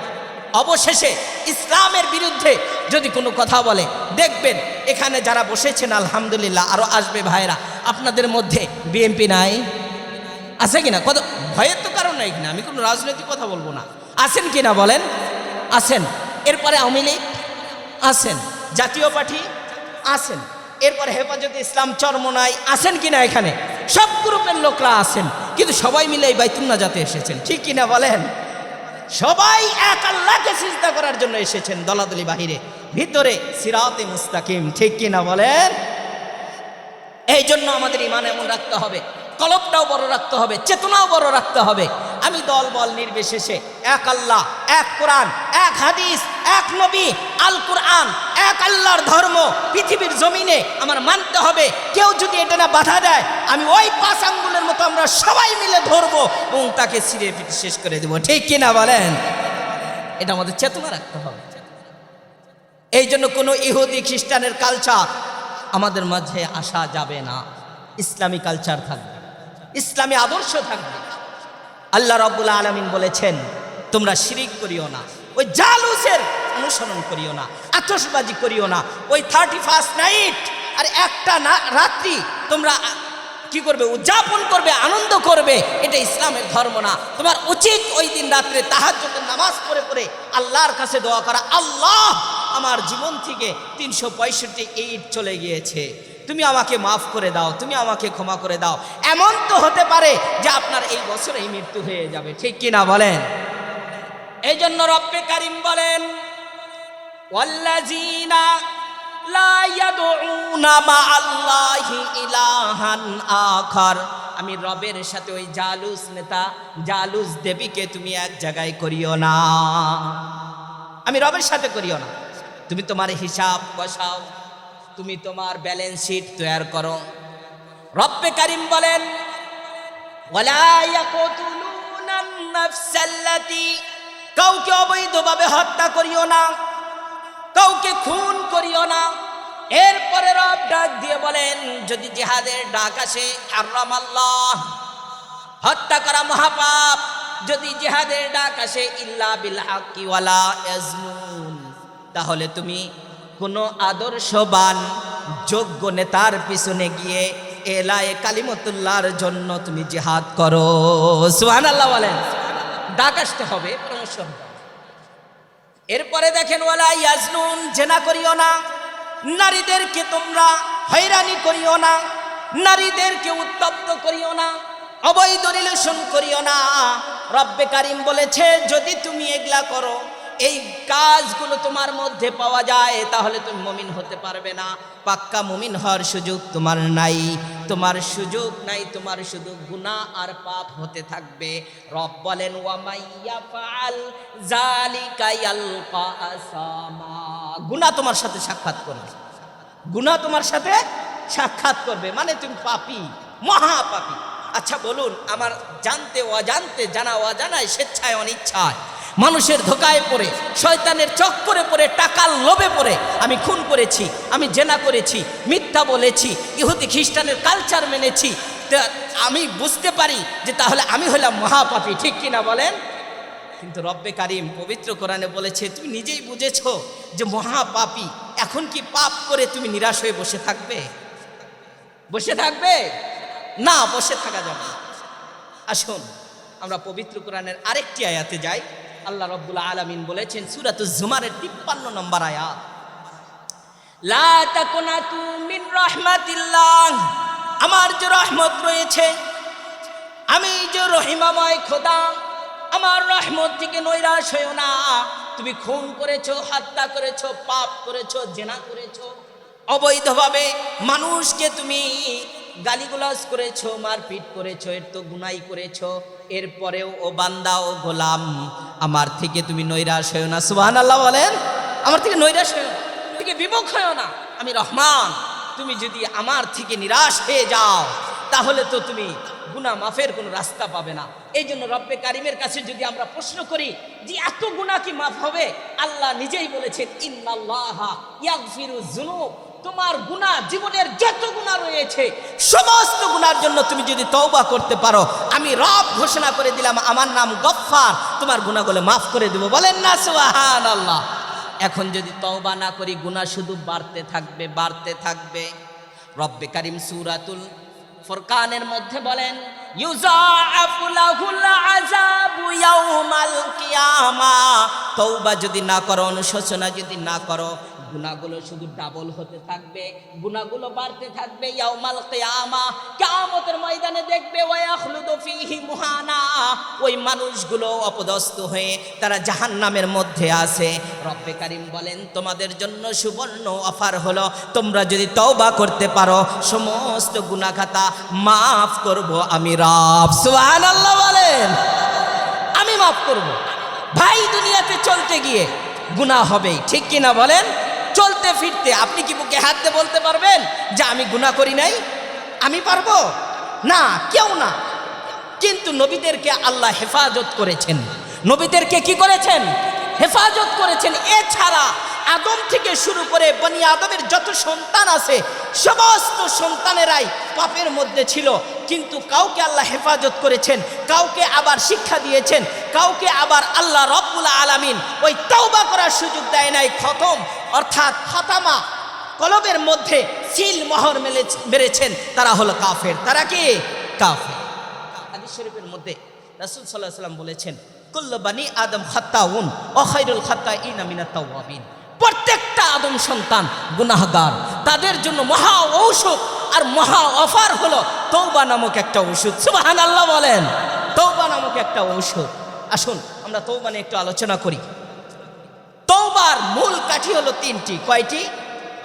অবশেষে ইসলামের বিরুদ্ধে যদি কোনো কথা বলে, দেখবেন এখানে যারা বসেছেন আলহামদুলিল্লাহ, আরও আসবে ভাইরা, আপনাদের মধ্যে বিএনপি নাই, আছে কিনা? কত ভয়ের তো কারণ নাই কিনা, আমি কোনো রাজনৈতিক কথা বলবো না, আছেন কিনা বলেন? আছেন। এরপরে আওয়ামী লীগ আছেন, জাতীয় পার্টি আছেন, এরপরে হেফাজতে ইসলাম, চরমনাই আছেন কিনা? এখানে সব গ্রুপের লোকরা আছেন, কিন্তু সবাই মিলে এই বাইতুল নাজাতে এসেছেন, ঠিক কিনা বলেন? সবাই এক আল্লাহকে সিজদা করার জন্য এসেছেন, দলাদলি বাহিরে, ভিতরে সিরাতে মুস্তাকিম, ঠিক কিনা বলেন? এই জন্য আমাদের ঈমান এমন রাখতে হবে, কলবটাও বড় রাখতে হবে, চেতনাও বড় রাখতে হবে। আমি দল বল নির্বিশেষে এক আল্লাহ, এক কোরআন, এক হাদিস, এক নবী, আল কোরআন, এক আল্লাহর ধর্ম পৃথিবীর জমিনে আমার মানতে হবে। কেউ যদি এটা না বাধা দেয়, আমি ওই 5 আঙ্গুলের মতো আমরা সবাই মিলে ধরবো এবং তাকে ছিঁড়ে পিটে শেষ করে দেবো, ঠিক কিনা বলেন? এটা আমাদের চেতনা রাখতে হবে। এই জন্য কোনো ইহুদি খ্রিস্টানের কালচার আমাদের মাঝে আসা যাবে না, ইসলামী কালচার থাকবে। ইসলামী আদর্শ থাকবে। আল্লাহ রাব্বুল আলামিন বলেছেন তোমরা শিরিক করিও না, ওই জালুসের অনুসরণ করিও না, আতশবাজি করিও না। ওই 31 নাইট আর একটা রাত্রি তোমরা কি করবে? উদযাপন করবে, আনন্দ করবে। এটা ইসলামের ধর্ম না। তোমার উচিত ওই দিন রাত্রে তাহাজ্জুদের নামাজ পড়ে পড়ে আল্লাহর কাছে দোয়া করা, আল্লাহ আমার জীবন থেকে 365 ঈদ চলে গিয়েছে, তুমি আমাকে মাফ করে দাও, তুমি আমাকে ক্ষমা করে দাও। এমন তো হতে পারে যে আপনার এই বছরেই মৃত্যু হয়ে যাবে, ঠিক কিনা বলেন? এই জন্য রব্বে কারিম বলেন ওয়াল্লাযীনা লা ইয়াদউনা মা'আল্লাহি ইলাহান আখার। আমি রবের সাথে ওই জালুস নেতা, জালুস দেবীকে তুমি এক জায়গায় করিও না, আমি রবের সাথে করিও না। তুমি তোমার হিসাব কষাও, তুমি তোমার ব্যালেন্স শিট তৈরি করো। রব্বে কারিম বলেন ওয়ালা ইয়াকতুলুনান নাফসাল্লাতী, কাউকে অবৈধভাবে হত্যা করিও না, কাউকে খুন করিও না। এরপরে রব ডাক দিয়ে বলেন যদি জিহাদের ডাক আসে, হারামাল্লাহ, হত্যা করা মহাপাপ। যদি জিহাদের ডাক আসে ইল্লা বিল হাক্কি ওয়ালা ইয়াজনুন, তাহলে তুমি কোনো আদর্শবান যোগ্য নেতার পিছনে গিয়ে এলায়ে কালিমাতুল্লাহর জন্য তুমি জিহাদ করো। সুবহানাল্লাহ বলেন। ডাক আসতে হবে, পরামর্শ হবে। এরপরে দেখেন ওয়ালা ইয়াজনুন, জেনা করিও না, নারীদেরকে তোমরা হয়রানি করিও না, নারীদেরকে উত্তপ্ত করিও না, অবৈধ রিলেশন করিও না। রব্বে কারিম বলেছে যদি তুমি এগুলা করো, এই কাজগুলো তোমার মধ্যে পাওয়া যায়, তাহলে তুমি মুমিন হতে পারবে না। পাক্কা মুমিন হওয়ার সুযোগ তোমার নাই, তোমার সুযোগ নাই, তোমার শুধু গুনাহ আর পাপ হতে থাকবে। রব বলেন ওয়া মাইয়া ফাআল যালিকা ইয়ালকা আসামা, গুনাহ তোমার সাথে সাক্ষাৎ করবে, গুনাহ তোমার সাথে সাক্ষাৎ করবে, মানে তুমি পাপী, মহা পাপী। আচ্ছা বলুন, আমার জানতে অজান্তে, জানা অজানায়, স্বেচ্ছায় অনিচ্ছায় মানুষের ধোকায় পড়ে, শয়তানের চক্করে পড়ে, টাকার লোভে পড়ে আমি খুন করেছি, আমি জেনা করেছি, মিথ্যা বলেছি, ইহুদি খ্রিস্টানের কালচার মেনেছি, আমি বুঝতে পারি যে তাহলে আমি হলাম মহাপাপী, ঠিক কিনা বলেন? কিন্তু রব্বে কারিম পবিত্র কোরআনে বলেছে তুমি নিজেই বুঝেছো যে মহাপাপী, এখন কি পাপ করে তুমি নিরাশ হয়ে বসে থাকবে? বসে থাকবে না, বসে থাকা যাবে না। আসুন আমরা পবিত্র কোরআনের আরেকটি আয়াতে যাই। আল্লাহ রাব্বুল আলামিন বলেছেন সূরাতুজ জুমারের 53 নম্বর আয়াত, লা তাকুনাতু মিন রাহমাতিল্লাহ, আমার যে রহমত রয়েছে, আমি যে রহিমাময় খোদা, আমার রহমত থেকে নৈরাশ হয়ো না। তুমি খুন করেছো, হত্যা করেছো, পাপ করেছো, জেনা করেছো, অবৈধভাবে মানুষকে তুমি গালিগালাজ করেছো, মারপিট করেছো, এর তো গুনাই করেছো। এরপরেও ও বান্দা ও গোলাম, আমার থেকে তুমি নৈরাশ হয়ো না। সুবহানাল্লাহ বলেন। আমার থেকে নৈরাশ হয়ো না, থেকে বিমুখ হয়ো না, আমি রহমান। তুমি যদি আমার থেকে নিরাশ হয়ে যাও তাহলে তো তুমি গুনাহ মাফের কোনো রাস্তা পাবে না। এই জন্য রব্বে কারিমের কাছে যদি আমরা প্রশ্ন করি যে এত গুনাহ কি মাফ হবে, আল্লাহ নিজেই বলেছেন ইন্নাল্লাহা ইয়াগফিরুয যুনুব, তোমার গুনাহ, জীবনের যত গুনাহ রয়েছে সমস্ত গুনার জন্য তুমি যদি তওবা করতে পারো, আমি রব ঘোষণা করে দিলাম আমার নাম গফফার, তোমার গুনাহগুলো মাফ করে দেব। বলেন না সুবহানাল্লাহ। এখন যদি তওবা না করি গুনাহ শুধু বাড়তে থাকবে, বাড়তে থাকবে। রব্বে কারিম সূরাতুল ফুরকানের মধ্যে বলেন ইউযাআফু লাহুল আযাবু ইয়াউমাল কিয়ামা, তওবা যদি না করো, অনুশোচনা যদি না করো, গুনাহগুলো শুধু ডাবল হতে থাকবে, গুনাহগুলো বাড়তে থাকবে। ইয়াউমাল কিয়ামা, কিয়ামতের ময়দানে দেখবে ওয়া ইয়াখলুদু ফীহি মুহানা, ওই মানুষগুলো অপদস্থ হয়ে তারা জাহান্নামের মধ্যে আছে। রব্বে কারিম বলেন তোমাদের জন্য সুবর্ণ অফার হলো, তোমরা যদি তওবা করতে পারো সমস্ত গুনাহ খাতা মাফ করব আমি রব। সুবহানাল্লাহ বলেন। আমি মাফ করব। ভাই দুনিয়াতে চলতে গিয়ে গুনাহ হবেই, ঠিক কিনা বলেন? চলতে ফিরতে আপনি কি বুকে হাত দিয়ে বলতে পারবেন যে আমি গুনাহ করি নাই? আমি পারবো না, কেউ না। কিন্তু নবীদেরকে আল্লাহ হেফাজত করেছেন, নবীদেরকে কি করেছেন? হেফাজত করেছেন। এছাড়া আদম থেকে শুরু করে বনি আদমের যত সন্তান আছে সমস্ত সন্তানেরাই পাপের মধ্যে ছিল, কিন্তু কাউকে আল্লাহ হেফাজত করেছেন, কাউকে আবার শিক্ষা দিয়েছেন, কাউকে আবার আল্লাহ রব্বুল আলামিন ওই তওবা করার সুযোগ দেয় নাই। খতম অর্থাৎ খাতামা, কলবের মধ্যে সিল মোহর মেরেছেন, তারা হলো কাফের। তারা কি? কাফের। হাদিস শরীফের মধ্যে রাসূল সাল্লাল্লাহু আলাইহি ওয়াসাল্লাম বলেছেন, কুল্লু বানি আদম খাত্তাউন ওয়া খায়রুল খাত্তাইনা মিনাত তাওয়াবিন। প্রত্যেকটা আদম সন্তান গুনাহগার, তাদের জন্য মহা ঔষধ আর মহা অফার হলো তওবা নামক একটা ঔষধ। সুবহানাল্লাহ বলেন। তওবা নামক একটা ঔষধ। আসুন আমরা তওবা নিয়ে একটু আলোচনা করি। তওবার মূল কাঠি হলো তিনটি। কয়টি?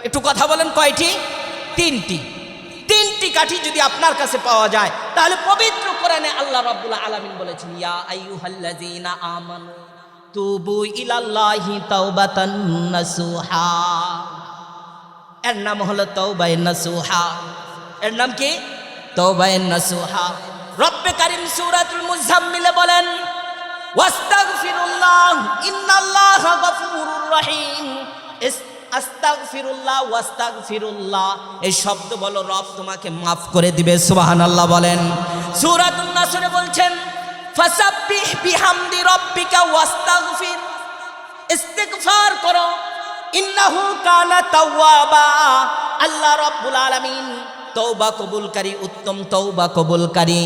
একটু কথা বলেন, কয়টি? তিনটি। তিনটি কাঠি যদি আপনার কাছে পাওয়া যায় তাহলে পবিত্র কোরআনে আল্লাহ রাব্বুল আলামিন বলেছেন, ইয়া আইয়ুহাল্লাযীনা আমানু তুবু ইলাল্লাহি তাওবাতান নাসুহা। এর নাম হলো তাওবায়ে নাসুহা। এর নাম কি? তাওবায়ে নাসুহা। রব্বে কারীম সূরাতুল মুজাম্মিলে বলেন, ওয়াস্তাগফিরুল্লাহ ইন্নাল্লাহা গফুরুর রহিম। আস্তাগফিরুল্লাহ ওয়াস্তাগফিরুল্লাহ, এই শব্দ বলো রব তোমাকে মাফ করে দিবে। সুবহানাল্লাহ বলেন। সূরাতুন নাসরে বলছেন, ফাসাব্বিহ বিহামদি রাব্বিকা ওয়াস্তাগফির, ইস্তিগফার করো, ইন্নাহু কানা তাওয়াবা। আল্লাহ রাব্বুল আলামিন তওবা কবুলকারী, উত্তম তওবা কবুলকারী।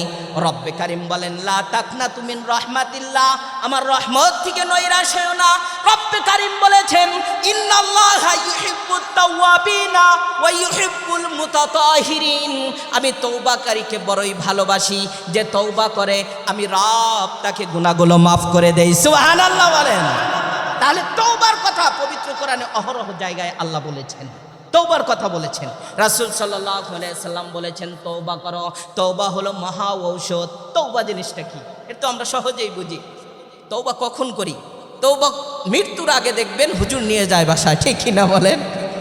রব্বে কারীম বলেন, লা তাকনাতু মিন রাহমাতিল্লাহ, আমার রহমত থেকে নৈরাশ হয়ো না। রব্বে কারীম বলেছেন, ইন্নাল্লাহা ইউহিব্বুত তাওয়াবিনা ওয়া ইউহিব্বুল মুতাতাহিরিন। আমি তওবাকারীকে বড়ই ভালোবাসি, যে তওবা করে আমি রব তাকে গুনাহগুলো মাফ করে দেই। সুবহানাল্লাহ বলেন। তাহলে তওবার কথা পবিত্র কোরআনে অহরহ জায়গায় আল্লাহ বলেছেন, তওবার কথা বলেছেন। রাসূল সাল্লাল্লাহু আলাইহি সাল্লাম বলেছেন, তওবা করো। তওবা হলো মহা ঔষধ। তওবা জিনিসটা কি? এটা তো আমরা সহজেই বুঝি। তওবা কখন করি? তওবা মৃত্যুর আগে দেখবেন হুজুর নিয়ে যায় বাসায়, ঠিক কি না বলেন?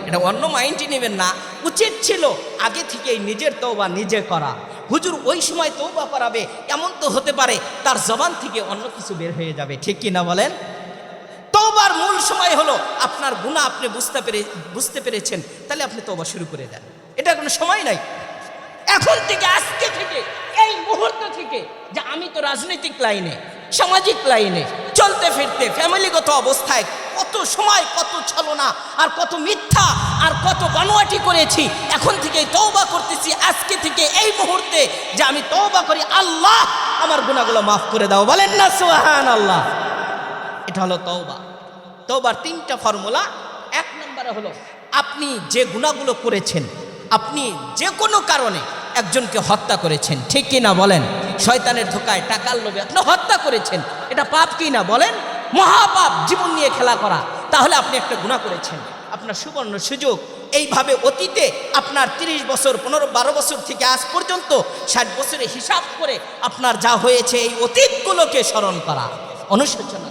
এটা অন্য মাইন্ডই নেবেন না। উচিত ছিল আগে থেকেই নিজের তওবা নিজে করা। হুজুর ওই সময় তওবা করাবে, এমন তো হতে পারে তার জবান থেকে অন্য কিছু বের হয়ে যাবে, ঠিক কি না বলেন? তওবার মূল সময় হলো আপনার গুনাহ আপনি বুঝতে পেরেছেন, তাহলে আপনি তওবা শুরু করে দেন। এটা কোনো সময় নাই। এখন থেকে, আজকে থেকে, এই মুহূর্ত থেকে, যে আমি তো রাজনৈতিক লাইনে, সামাজিক লাইনে চলতে ফিরতে ফ্যামিলিগত অবস্থায় কত সময়, কত ছলনা আর কত মিথ্যা আর কত বানোয়াটি করেছি। এখন থেকে তওবা করতেছি, আজকে থেকে এই মুহূর্তে, যে আমি তওবা করি, আল্লাহ আমার গুনাহগুলো মাফ করে দাও। বলেন না সুবহানাল্লাহ। এটা হলো তওবা। তওবার তিনটা ফর্মুলা। এক নম্বরে হলো আপনি যে গুনাহগুলো করেছেন, আপনি যে কোনো কারণে একজনকে হত্যা করেছেন, ঠিক কি না বলেন? শয়তানের ধোকায়, টাকার লোভে আপনি হত্যা করেছেন, এটা পাপ কি না বলেন? মহাপাপ, জীবন নিয়ে খেলা করা। তাহলে আপনি একটা গুনাহ করেছেন। আপনার সুবর্ণ সুযোগ এইভাবে অতীতে আপনার 30 বছর, 15-12 বছর থেকে আজ পর্যন্ত 60 বছরে হিসাব করে আপনার যা হয়েছে এই অতীতগুলোকে স্মরণ করা, অনুশোচনা।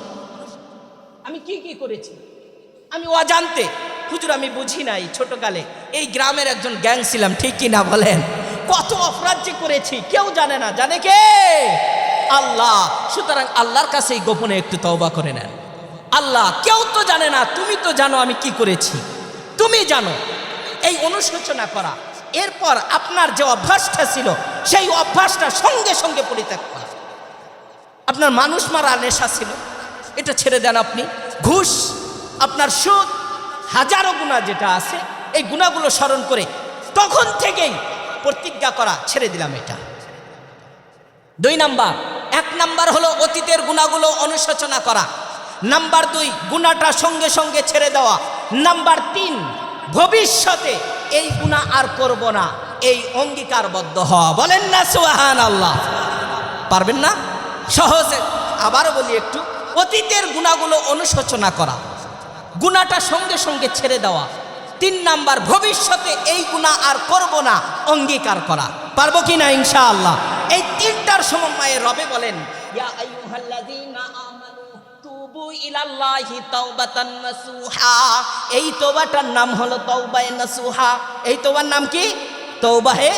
আমি কি কি করেছি? আমি অজান্তে, হুজুর আমি বুঝি নাই, ছোটকালে এই গ্রামের একজন গ্যাং ছিলাম, ঠিক কি না বলেন? কত অপরাধ যে করেছি কেউ জানে না, জানে কে? আল্লাহ। সুতরাং আল্লাহর কাছে এই গোপনে একটু তওবা করে নেন। আল্লাহ, কেউ তো জানে না, তুমি তো জানো আমি কি করেছি, তুমি জানো। এই অনুশোচনা করা। এরপর আপনার যে অভ্যাসটা ছিল সেই অভ্যাসটা সঙ্গে সঙ্গে পরিত্যাগ করা। আপনার মানুষ মারা নেশা ছিল, এটা ছেড়ে দেন আপনি। ঘুষ, আপনার সুদ, হাজারো গুনাহ যেটা আছে, এই গুনাহগুলো স্মরণ করে তখন থেকেই প্রতিজ্ঞা করা, ছেড়ে দিলাম এটা। 2 নাম্বার। 1 নাম্বার হলো অতীতের গুনাহগুলো অনুশোচনা করা। নাম্বার 2 গুনাহটা সঙ্গে সঙ্গে ছেড়ে দেওয়া। নাম্বার 3 ভবিষ্যতে এই গুনাহ আর করব না, এই অঙ্গীকারবদ্ধ হওয়া। বলেন না সুবহানাল্লাহ। পারবেন না? সহজে আবারও বলি একটু। অতীতের গুনাহগুলো অনুশোচনা করা, গুনাহটা সঙ্গে সঙ্গে ছেড়ে দেওয়া। 3 নাম্বার ভবিষ্যতে এই গুনাহ আর করব না, অঙ্গীকার করা। পারবো কি না? ইনশাআল্লাহ। এই 3টার সমন্বয়ে রবে বলেন, ইয়া আইয়ুহাল্লাযীনা আমানু তুবু ইলাল্লাহি তাওবাতান নাসুহা। এই তওবাটার নাম হলো তাওবায়ে নাসুহা। এই তওবার নাম কি? তাওবায়ে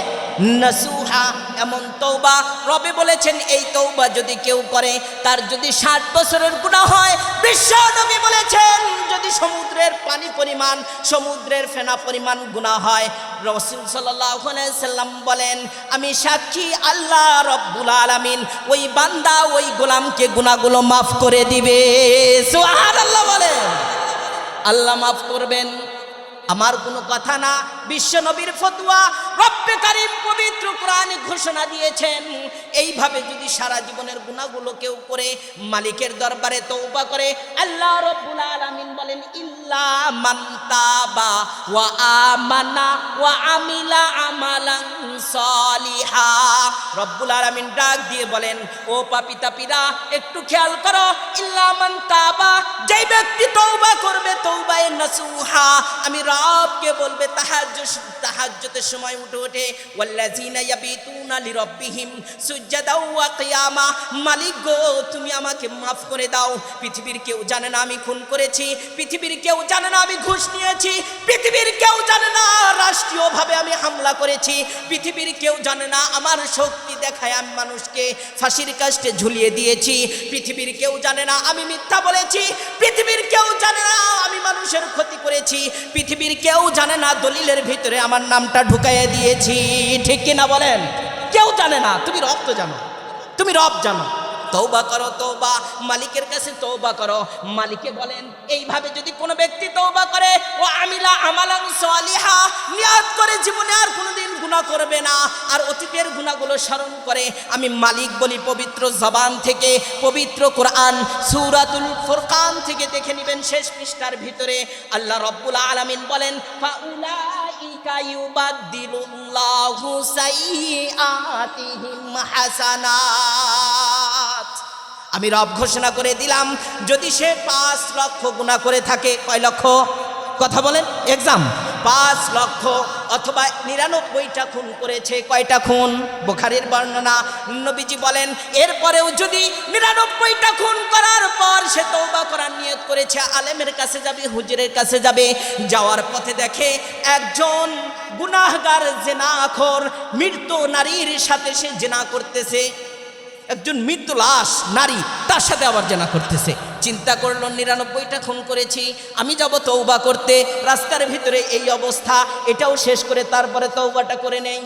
নাসুহা, এমন তওবা রবে বলেছেন এই তওবা যদি কেউ করে তার যদি 60 বছরের গুনাহ হয়, বিশ্ব নবী বলেছেন যদি সমুদ্রের পানি পরিমাণ, সমুদ্রের ফেনা পরিমাণ গুনাহ হয়, রাসূল সাল্লাল্লাহু আলাইহি সাল্লাম বলেন আমি সাক্ষী আল্লাহ রব্বুল আলামিন ওই বান্দা ওই গোলামকে গুনাহগুলো মাফ করে দিবে। সুবহানাল্লাহ বলেন, আল্লাহ মাফ করবেন। আমার কোনো কথা না, বিশ্ব নবীর ফতোয়া, রব্বে কারীম পবিত্র কোরআনে ঘোষণা দিয়েছেন এইভাবে যদি সারা জীবনের গুনাহগুলো কেউ করে মালিকের দরবারে তওবা করে, আল্লাহ রব্বুল আলামিন বলেন ইল্লা মান তাবা ওয়া আমানা ওয়া আমিলা আমালান সালিহা। রব্বুল আলামিন ডাক দিয়ে বলেন ও পাপী তাপীরা একটু খেয়াল করো, ইল্লা মান তাবা, যেই ব্যক্তি তওবা করবে তওবায়ে নাসুহা, আমি রবকে বলবে তাহাজ্জুদের সময় উঠে উঠে ওয়াল্লাযিনা ইয়াবিতুনা লিরাব্বিহিম সুজদাও ওয়া কিয়ামা, মালিক গো তুমি আমাকে মাফ করে দাও। পৃথিবীর কেউ জানে না আমি খুন করেছি, পৃথিবীর কেউ জানে না আমি ঘুষ নিয়েছি, পৃথিবীর কেউ জানে না রাষ্ট্রীয়ভাবে আমি হামলা করেছি, পৃথিবীর কেউ জানে না আমার শক্তি দেখায় আমি মানুষকে ফাঁসির কাস্টে ঝুলিয়ে দিয়েছি, পৃথিবীর কেউ জানে না আমি মিথ্যা বলেছি, পৃথিবীর কেউ জানে না আমি মানুষের ক্ষতি করেছি, পৃথিবীর কেউ জানে না দলিলের ভিতরে আমার নামটা ঢুকাইয়ে দিয়েছি। ঠিক কিনা বলেন? কেউ জানে না, তুমি রব তো জানো, তুমি রব জানো। তওবা করো, তওবা মালিকের কাছে তওবা করো। মালিকে বলেন এইভাবে যদি কোনো ব্যক্তি তওবা করে ও আমিলা আমালান সালিহা, নিয়ত করে জীবনে আর কোনোদিন গুনাহ করবে না, আর অতীতের গুনাহগুলো স্মরণ করে, আমি মালিক বলি পবিত্র জবান থেকে, পবিত্র কোরআন সূরাতুল ফুরকান থেকে দেখে নেবেন শেষ পৃষ্ঠার ভিতরে আল্লাহ রব্বুল আলামিন বলেন ফাউলাইকা ইউবাদদিলুল্লাহু সাইয়্যাতিহিম হাসানাত। আমি রব ঘোষণা করে দিলাম যদি সে 5 লক্ষ গুনাহ করে থাকে, কয় লক্ষ? কথা বলেন, এক্সাম 5 লক্ষ, অথবা 99টা খুন করেছে, কয়টা খুন? বুখারীর বর্ণনা, নবীজি বলেন এরপরেও যদি 99টা খুন করার পর সে তওবা করার নিয়ত করেছে, আলেমের কাছে যাবে, হুজুরের কাছে যাবে, যাওয়ার পথে দেখে একজন গুনাহগার জিনাখোর মৃত নারীর সাথে সে জিনা করতেছে, একজন মৃত্যু লাশ নারী তার সাথে আবার জেনা করতেছে, চিন্তা করলো 99টা খুন করেছি, আমি যাব তওবা করতে, রাস্তার ভিতরে এই অবস্থা, এটাও শেষ করে তারপরে তওবাটা করে নেই।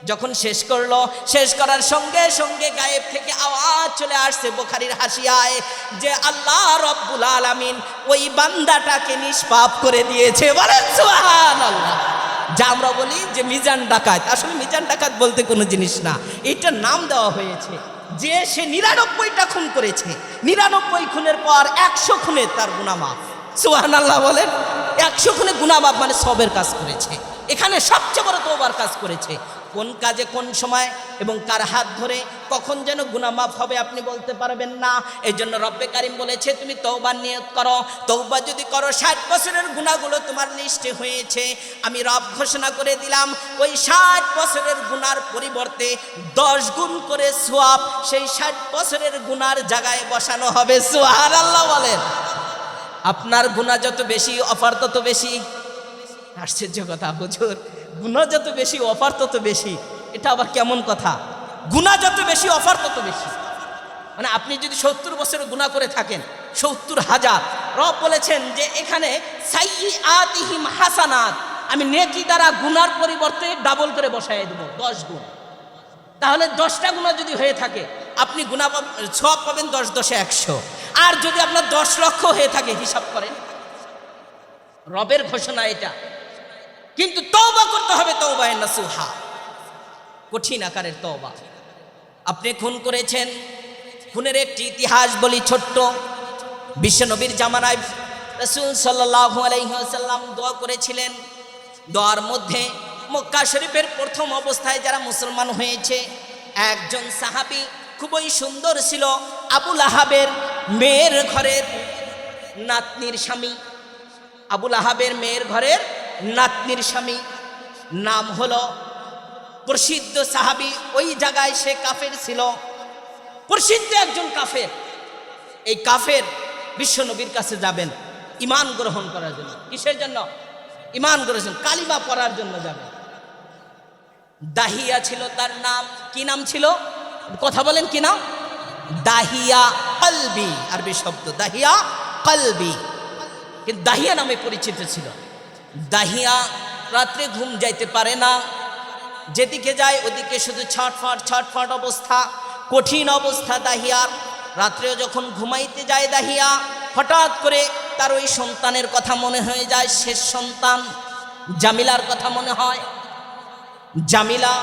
যখন শেষ করলো, শেষ করার সঙ্গে সঙ্গে গায়েব থেকে আওয়াজ চলে আসছে বুখারীর হাসিয়ায় যে আল্লাহ রব্বুল আলামিন ওই বান্দাটাকে নিষ্পাপ করে দিয়েছে। বলেন সুবহানাল্লাহ। যা আমরা বলি যে মিজান ডাকাত, আসলে মিজান ডাকাত বলতে কোনো জিনিস না, এটার নাম দেওয়া হয়েছে যে সে 99টা খুন করেছে, 99 খুনের পর 100 খুনে তার গুনাহ মাফ। সুবহানাল্লাহ বলেন। 100 খুনে গুনাহ মাফ মানে সবের কাজ করেছে, এখানে সবচেয়ে বড় তওবার কাজ করেছে। কোন কাজে কোন সময় এবং কার হাত ধরে কখন যেন গুনাহ মাফ হবে আপনি বলতে পারবেন না। এই জন্য রব্বে কারীম বলেছে তুমি তওবার নিয়ত করো, তওবা যদি করো 60 বছরের গুনাহগুলো তোমার লিস্টে হয়েছে, আমি রব ঘোষণা করে দিলাম ওই 60 বছরের গুনার পরিবর্তে 10 গুণ করে সওয়াব সেই 60 বছরের গুনার জায়গায় বসানো হবে। সুবহানাল্লাহ বলেন। আপনার গুনাহ যত বেশি অফার তত বেশি। আশ্চর্য কথা হুজুর, গুনাহ যত বেশি অফার তত বেশি, এটা আবার কেমন কথা? গুনাহ যত বেশি অফার তত বেশি, মানে আপনি যদি 70 বছরের গুনাহ করে থাকেন 70,000, রব বলেছেন যে এখানে সাইয়্যাতিহিম হাসানাত, আমি নেকি দ্বারা গুনার পরিবর্তে ডাবল করে বসায় দেব 10 গুণ। তাহলে 10টা গুনাহ যদি হয়ে থাকে আপনি গুনাহ সওয়াব পাবেন 10 10 100। আর যদি আপনার 10 লক্ষ হয়ে থাকে হিসাব করেন, রবের ঘোষণা এটা। কিন্তু তওবা করতে হবে তওবায়ে নাসুহা, কঠিন আকারের তওবা। আপনি খুন করেছেন, খুনের একটি ইতিহাস বলি ছোট্ট। বিশ্বনবীর জামানায় রাসূল সাল্লাল্লাহু আলাইহি ওয়াসাল্লাম দোয়া করেছিলেন, দোয়ার মধ্যে মক্কা শরীফের প্রথম অবস্থায় যারা মুসলমান হয়েছে একজন সাহাবী খুবই সুন্দর ছিল, আবু লাহাবের মেয়ের ঘরের নাতনির স্বামী, আবু লাহাবের মেয়ের ঘরের নাতনির স্বামী, নাম হলো প্রসিদ্ধ সাহাবী, ওই জায়গায় সে কাফের ছিল, প্রসিদ্ধ একজন কাফের। এই কাফের বিশ্বনবীর কাছে যাবেন ঈমান গ্রহণ করার জন্য। কিসের জন্য? ঈমান গ্রহণ, কালিমা পড়ার জন্য যাবেন। দাহিয়া ছিল তার নাম। কি নাম ছিল? কথা বলেন কি নাম? দাহিয়া কলবি, আরবি শব্দ দাহিয়া কলবি। কিন্তু দাহিয়া নামে পরিচিত ছিল। দাহিয়া রাত্রে ঘুম যাইতে পারে না, যেদিকে যায় ওদিকে শুধু ছটফট ছটফট অবস্থা, কঠিন অবস্থা দাহিয়ার। রাত্রেও যখন ঘুমাইতে যায় দাহিয়া, হঠাৎ করে তার ওই সন্তানের কথা মনে হয়ে যায়, শেষ সন্তান জামিলার কথা মনে হয়। জামিলা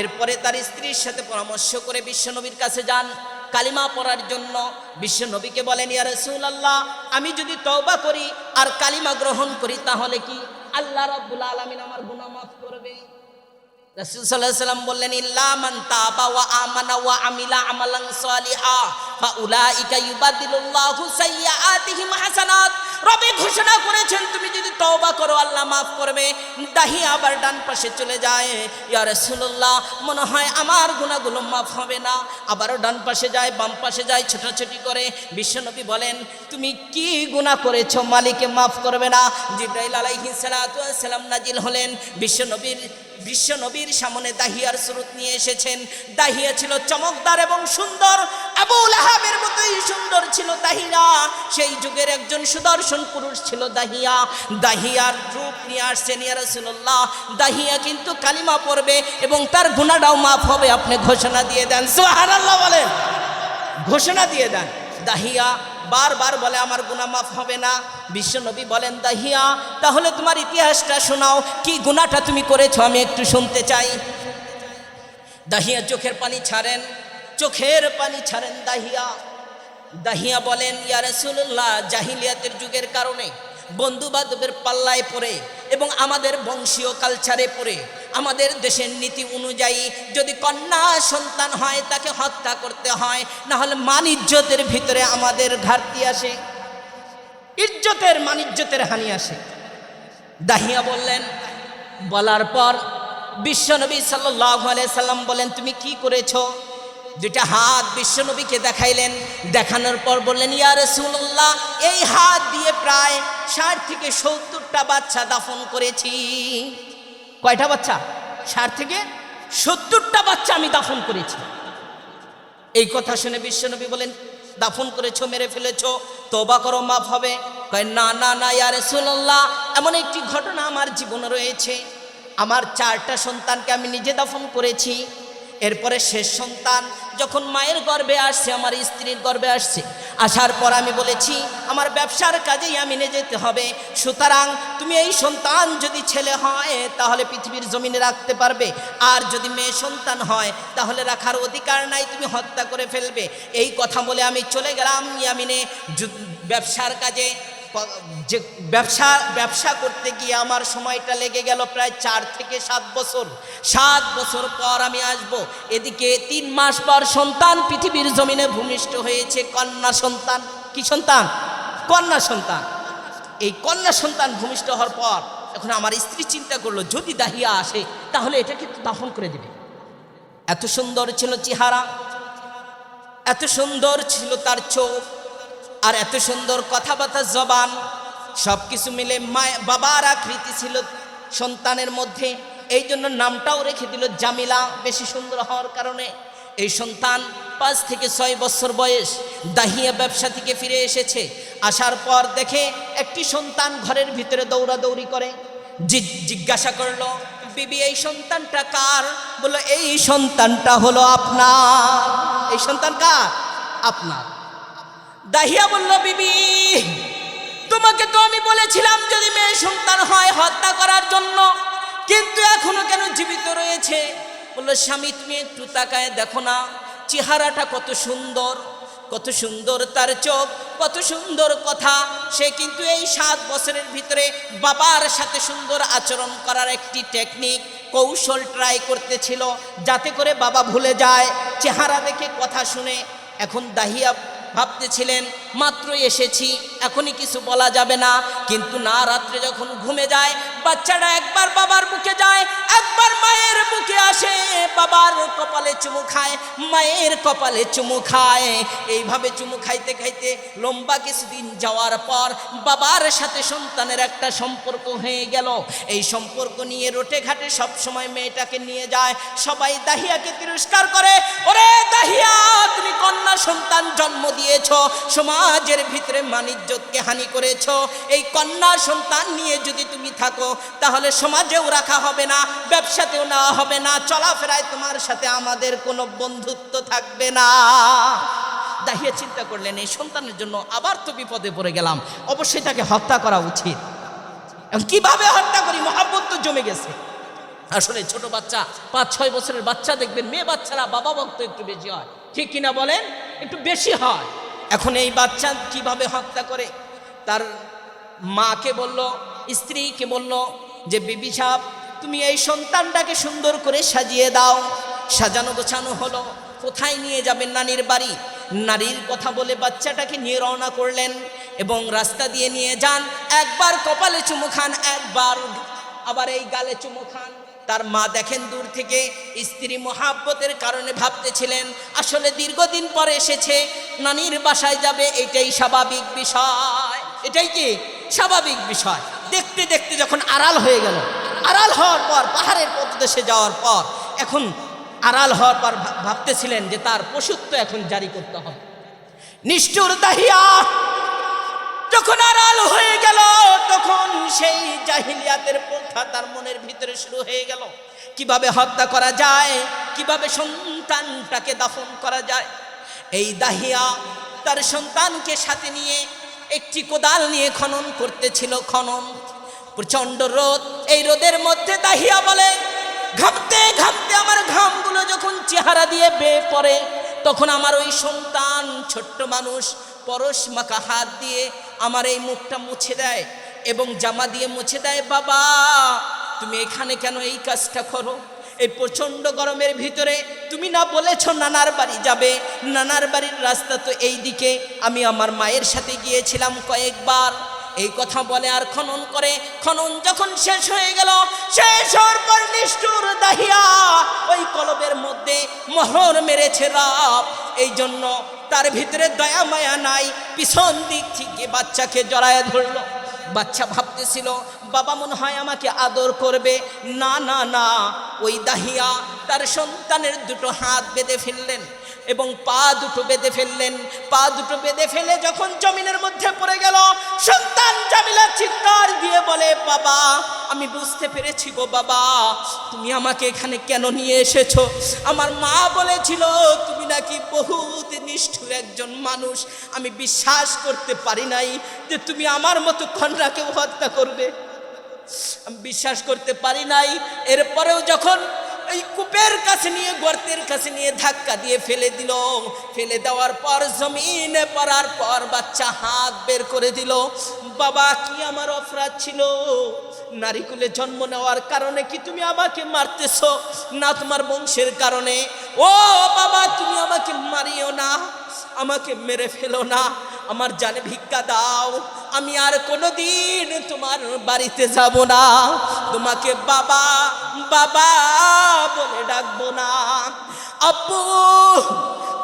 এরপরে তার স্ত্রীর সাথে পরামর্শ করে বিশ্বনবীর কাছে যান কালিমা পড়ার জন্য। বিশ্বনবীকে বলেন, ইয়া রাসূলুল্লাহ, আমি যদি তওবা করি আর কালিমা গ্রহণ করি তাহলে কি আল্লাহ রাব্বুল আলামিন আমার গুনাহ মাফ করবে? রাসূল সাল্লাল্লাহু আলাইহি ওয়াসাল্লাম বললেন, ইল্লা মান তাবা ওয়া আমানা ওয়া আমিলা আমালান সালিহা ফাউলাইকা ইউবাদদিলুল্লাহু সাইয়্যাতিহিম হাসানাত। রবে ঘোষণা করেছেন তুমি যদি তওবা করো আল্লাহ মাফ করবে। দাহিয়া আবার ডান পাশে চলে যায়, ইয়া রাসূলুল্লাহ, মনে হয় আমার গুনাহগুলো মাফ হবে না। আবারও ডান পাশে যায়, বাম পাশে যায়, ছোটাছুটি করে। বিশ্বনবী বলেন, তুমি কি গুনাহ করেছো মালিকে মাফ করবে না? জিবরাইল আলাইহিস সালাতু ওয়াস সালাম নাজিল হলেন। বিশ্বনবীর সামনে দাহিয়ার সুরত নিয়ে এসেছেন। দাহিয়া ছিল চমকদার এবং সুন্দর, আবু লাহাবের মতোই সুন্দর ছিল দাহিয়া। সেই যুগের একজন সুদর্শন পুরুষ ছিল দাহিয়া। দাহিয়ার রূপ নিয়ে আসছেন, ইয়া রাসূলুল্লাহ, দাহিয়া কিন্তু কালিমা পড়বে এবং তার গুনাহটাও মাফ হবে, আপনি ঘোষণা দিয়ে দেন। সুবহানাল্লাহ বলেন, ঘোষণা দিয়ে দেন। দাহিয়া বারবার বলে আমার গুনাহ মাফ হবে না। বিশ্বনবী বলেন, দাহিয়া তাহলে তোমার ইতিহাসটা শোনাও, কি গুনাহটা তুমি করেছো আমি একটু শুনতে চাই। দাহিয়া চোখের পানি ছাড়েন, চোখের পানি ছাড়েন দাহিয়া। দাহিয়া বলেন, ইয়া রাসূলুল্লাহ, জাহিলিয়াতের যুগের কারণে বন্ধু বান্ধবের পাল্লায় পড়ে এবং আমাদের বংশীয় কালচারে পড়ে আমাদের দেশের নীতি অনুযায়ী যদি কন্যা সন্তান হয় তাকে হত্যা করতে হয়, না হলে মান ইজ্জতের ভিতরে আমাদের ঘাটতি আসে, ইজ্জতের মান ইজ্জতের হানি আসে। দাহিয়া বললেন, বলার পর বিশ্বনবী সাল্লাল্লাহু আলাইহি সাল্লাম বলেন, তুমি কি করেছো? দুইটা হাত বিশ্বনবীকে দেখাইলেন। দেখানোর পর বললেন, ইয়া রাসূলুল্লাহ, এই হাত দিয়ে প্রায় 60 থেকে 70টা বাচ্চা দাফন করেছি। কয়টা বাচ্চা? 60 থেকে 70টা বাচ্চা আমি দাফন করেছি। এই কথা শুনে বিশ্বনবী বলেন, দাফন করেছো, মেরে ফেলেছো, তওবা করো, মাফ হবে। কয়, না না না ইয়া রাসূলুল্লাহ, এমন একটি ঘটনা আমার জীবনে রয়েছে। আমার 4টা সন্তানকে আমি নিজে দাফন করেছি। এরপরে শেষ সন্তান যখন মায়ের গর্ভে আসছে, আমার স্ত্রীর গর্ভে আসছে, আসার পর আমি বলেছি আমার ব্যবসার কাজেই আমি নিয়ে যেতে হবে, সুতরাং তুমি এই সন্তান যদি ছেলে হয় তাহলে পৃথিবীর জমিনে রাখতে পারবে, আর যদি মেয়ে সন্তান হয় তাহলে রাখার অধিকার নাই, তুমি হত্যা করে ফেলবে। এই কথা বলে আমি চলে গেলাম ইয়ামিনে ব্যবসার কাজে। যে ব্যবসা করতে গিয়ে আমার সময়টা লেগে গেল প্রায় 4 থেকে 7 বছর। 7 বছর পর আমি আসব। এদিকে 3 মাস পর সন্তান পৃথিবীর জমিনে ভূমিষ্ঠ হয়েছে, কন্যা সন্তান। কি সন্তান? কন্যা সন্তান। এই কন্যা সন্তান ভূমিষ্ঠ হওয়ার পর এখন আমার স্ত্রী চিন্তা করলো, যদি দাহিয়া আসে তাহলে এটাকে দাফন করে দেবে। এত সুন্দর ছিল চেহারা, এত সুন্দর ছিল তার চোখ, আর এত সুন্দর কথাবার্তা, জবান, সব কিছু মিলে বাবার আকৃতি ছিল সন্তানের মধ্যে। এই জন্য নামটাও রেখে দিল জামিলা, বেশি সুন্দর হওয়ার কারণে। এই সন্তান 5 থেকে 6 বছর বয়স। দাহিয়া ব্যবসা থেকে ফিরে এসেছে। আসার পর দেখে একটি সন্তান ঘরের ভিতরে দৌড়াদৌড়ি করে। জিজ্ঞাসা করলো, বিবি এই সন্তানটা কার? বললো, এই সন্তানটা হলো আপনার। এই সন্তান কার? আপনার। দাহিয়া বলল, বিবি তোমাকে তো আমি বলেছিলাম যদি মেয়ে সন্তান হয় হত্যা করার জন্য, কিন্তু এখনো কেন জীবিত রয়েছে? বলল, স্বামী তুমি একটু তাকায় দেখো না, চেহারাটা কত সুন্দর, কত সুন্দর তার চোখ, কত সুন্দর কথা। সে কিন্তু এই 7 বছরের ভিতরে বাবার সাথে সুন্দর আচরণ করার একটি টেকনিক, কৌশল ট্রাই করতেছিল, যাতে করে বাবা ভুলে যায় চেহারা দেখে, কথা শুনে। এখন দাহিয়া ভাবতেছিলেন মাত্র এসেছি, এখনই কিছু বলা যাবে না। কিন্তু না, রাত্রে যখন ঘুমে যায় বাচ্চাটা একবার বাবার বুকে যায়, একবার মায়ের বুকে আসে, বাবার কপালে চুমু খায়, মায়ের কপালে চুমু খায়। এইভাবে চুমু খাইতে খাইতে লম্বা কিছুদিন যাওয়ার পর বাবার সাথে সন্তানের একটা সম্পর্ক হয়ে গেল। এই সম্পর্ক নিয়ে রোটে ঘাটে সবসময় মেয়েটাকে নিয়ে যায়। সবাই দাহিয়াকে তিরস্কার করে, ওরে দাহিয়া, তুমি কন্যা সন্তান জন্ম দিয়েছ, সমাজের ভিতরে মান-ইজ্জতকে হানি করেছ। এই কন্যা সন্তান নিয়ে যদি তুমি থাকো তাহলে সমাজেও রাখা হবে না, ব্যবসাতেও নেওয়া হবে না, চলাফেরায় তোমার সাথে আমাদের কোনো বন্ধুত্ব থাকবে না। দাহিয়া চিন্তা করলেন, এই সন্তানের জন্য আবার তো বিপদে পড়ে গেলাম, অবশ্যই তাকে হত্যা করা উচিত। কিভাবে হত্যা করি, মহব্বত তো জমে গেছে। আসলে ছোট বাচ্চা, 5-6 বছরের বাচ্চা দেখবেন, মেয়ে বাচ্চারা বাবা ভক্ত একটু বেশি হয়, ঠিক কিনা বলেন, একটু বেশি হয়। এখন এই বাচ্চা কিভাবে হত্যা করে, তার মাকে বলল, স্ত্রীকে বলল যে বিবি সাহেব, তুমি এই সন্তানটাকে সুন্দর করে সাজিয়ে দাও। সাজানো গোছানো হলো। কোথায় নিয়ে যাবেন? নানির বাড়ি। নারীর কথা বলে বাচ্চাটাকে নিয়ে রওনা করলেন এবং রাস্তা দিয়ে নিয়ে যান। একবার কপালে চুমু খান, একবার আবার এই গালে চুমু খান। তার মা দেখেন দূর থেকে, স্ত্রী মহাব্বতের কারণে ভাবতেছিলেন আসলে দীর্ঘদিন পরে এসেছে, নানির বাসায় যাবে, এটাই স্বাভাবিক বিষয়। এটাই কি স্বাভাবিক বিষয়। দেখতে দেখতে যখন আড়াল হয়ে গেল, আড়াল হওয়ার পর পাহাড়ের পথদেশে যাওয়ার পর, এখন আড়াল হওয়ার পর ভাবতেছিলেন যে তার পশুত্ব এখন জারি করতে হবে। নিষ্ঠুর দাহিয়া যখন আড়াল হয়ে গেল, তখন সেই জাহিলিয়াতের প্রথা তার মনের ভিতরে শুরু হয়ে গেল। কিভাবে হত্যা করা যায়, কিভাবে সন্তানটাকে দাফন করা যায়। এই দাহিয়া তার সন্তানকে সাথে নিয়ে একটি কোদাল নিয়ে খনন করতেছিল। খনন, প্রচণ্ড রোদ। এই রোদের মধ্যে দাহিয়া বলে, ঘামতে ঘামতে আমার ঘামগুলো যখন চেহারা দিয়ে বেয়ে পড়ে, তখন আমার ওই সন্তান, ছোট্ট মানুষ, পরশ মাখা হাত দিয়ে আমার এই মুখটা মুছে দেয় এবং জামা দিয়ে মুছে দেয়। বাবা, তুমি এখানে কেন এই কাজটা করো? এই প্রচণ্ড গরমের ভিতরে তুমি না বলেছ নানার বাড়ি যাবে? নানার বাড়ির রাস্তা তো এই দিকে, আমি আমার মায়ের সাথে গিয়েছিলাম কয়েকবার। এই কথা বলে আর খনন করে। খনন যখন শেষ হয়ে গেল, শেষ হওয়ার পর নিষ্ঠুর দাহিয়া ওই কলবের মধ্যে মোহর মেরেছে রব। এই জন্য তার ভিতরে দয়া মায়া নাই। পিছন দিক থেকে বাচ্চাকে জড়ায় ধরলো। বাচ্চা ভাবতেছিল বাবা মনে হয় আমাকে আদর করবে। না না না, ওই দাহিয়া তার সন্তানের দুটো হাত বেঁধে ফেললেন এবং পা দুটো বেঁধে ফেললেন। পা দুটো বেঁধে ফেলে যখন জমিনের মধ্যে পড়ে গেল, সন্তান জামিলা চিৎকার দিয়ে বলে, বাবা, আমি বুঝতে পেরেছি গো বাবা, তুমি আমাকে এখানে কেন নিয়ে এসেছো। আমার মা বলেছিল তুমি নাকি বহুত নিষ্ঠুর একজন মানুষ। আমি বিশ্বাস করতে পারি নাই যে তুমি আমার মতো কন্যাকেও হত্যা করবে। আমি বিশ্বাস করতে পারি নাই। এরপরেও যখন এই কূপের কাছে নিয়ে, গর্তের কাছে নিয়ে ধাক্কা দিয়ে ফেলে দিল, ফেলে দেওয়ার পর জমিনে পড়ার পর বাচ্চা হাত বের করে দিল। বাবা, কি আমার অপরাধ ছিল? নারীকুলে জন্ম নেওয়ার কারণে কি তুমি আমাকে মারতেছো? না, তোমার বংশের কারণে। ও বাবা, তুমি আমাকে মারিও না, আমাকে মেরে ফেলো না, আমার জানে ভিক্ষা দাও। আমি আর কোনোদিন তোমার বাড়িতে যাব না, তোমাকে বাবা বাবা বলে ডাকবো না। আব্বু,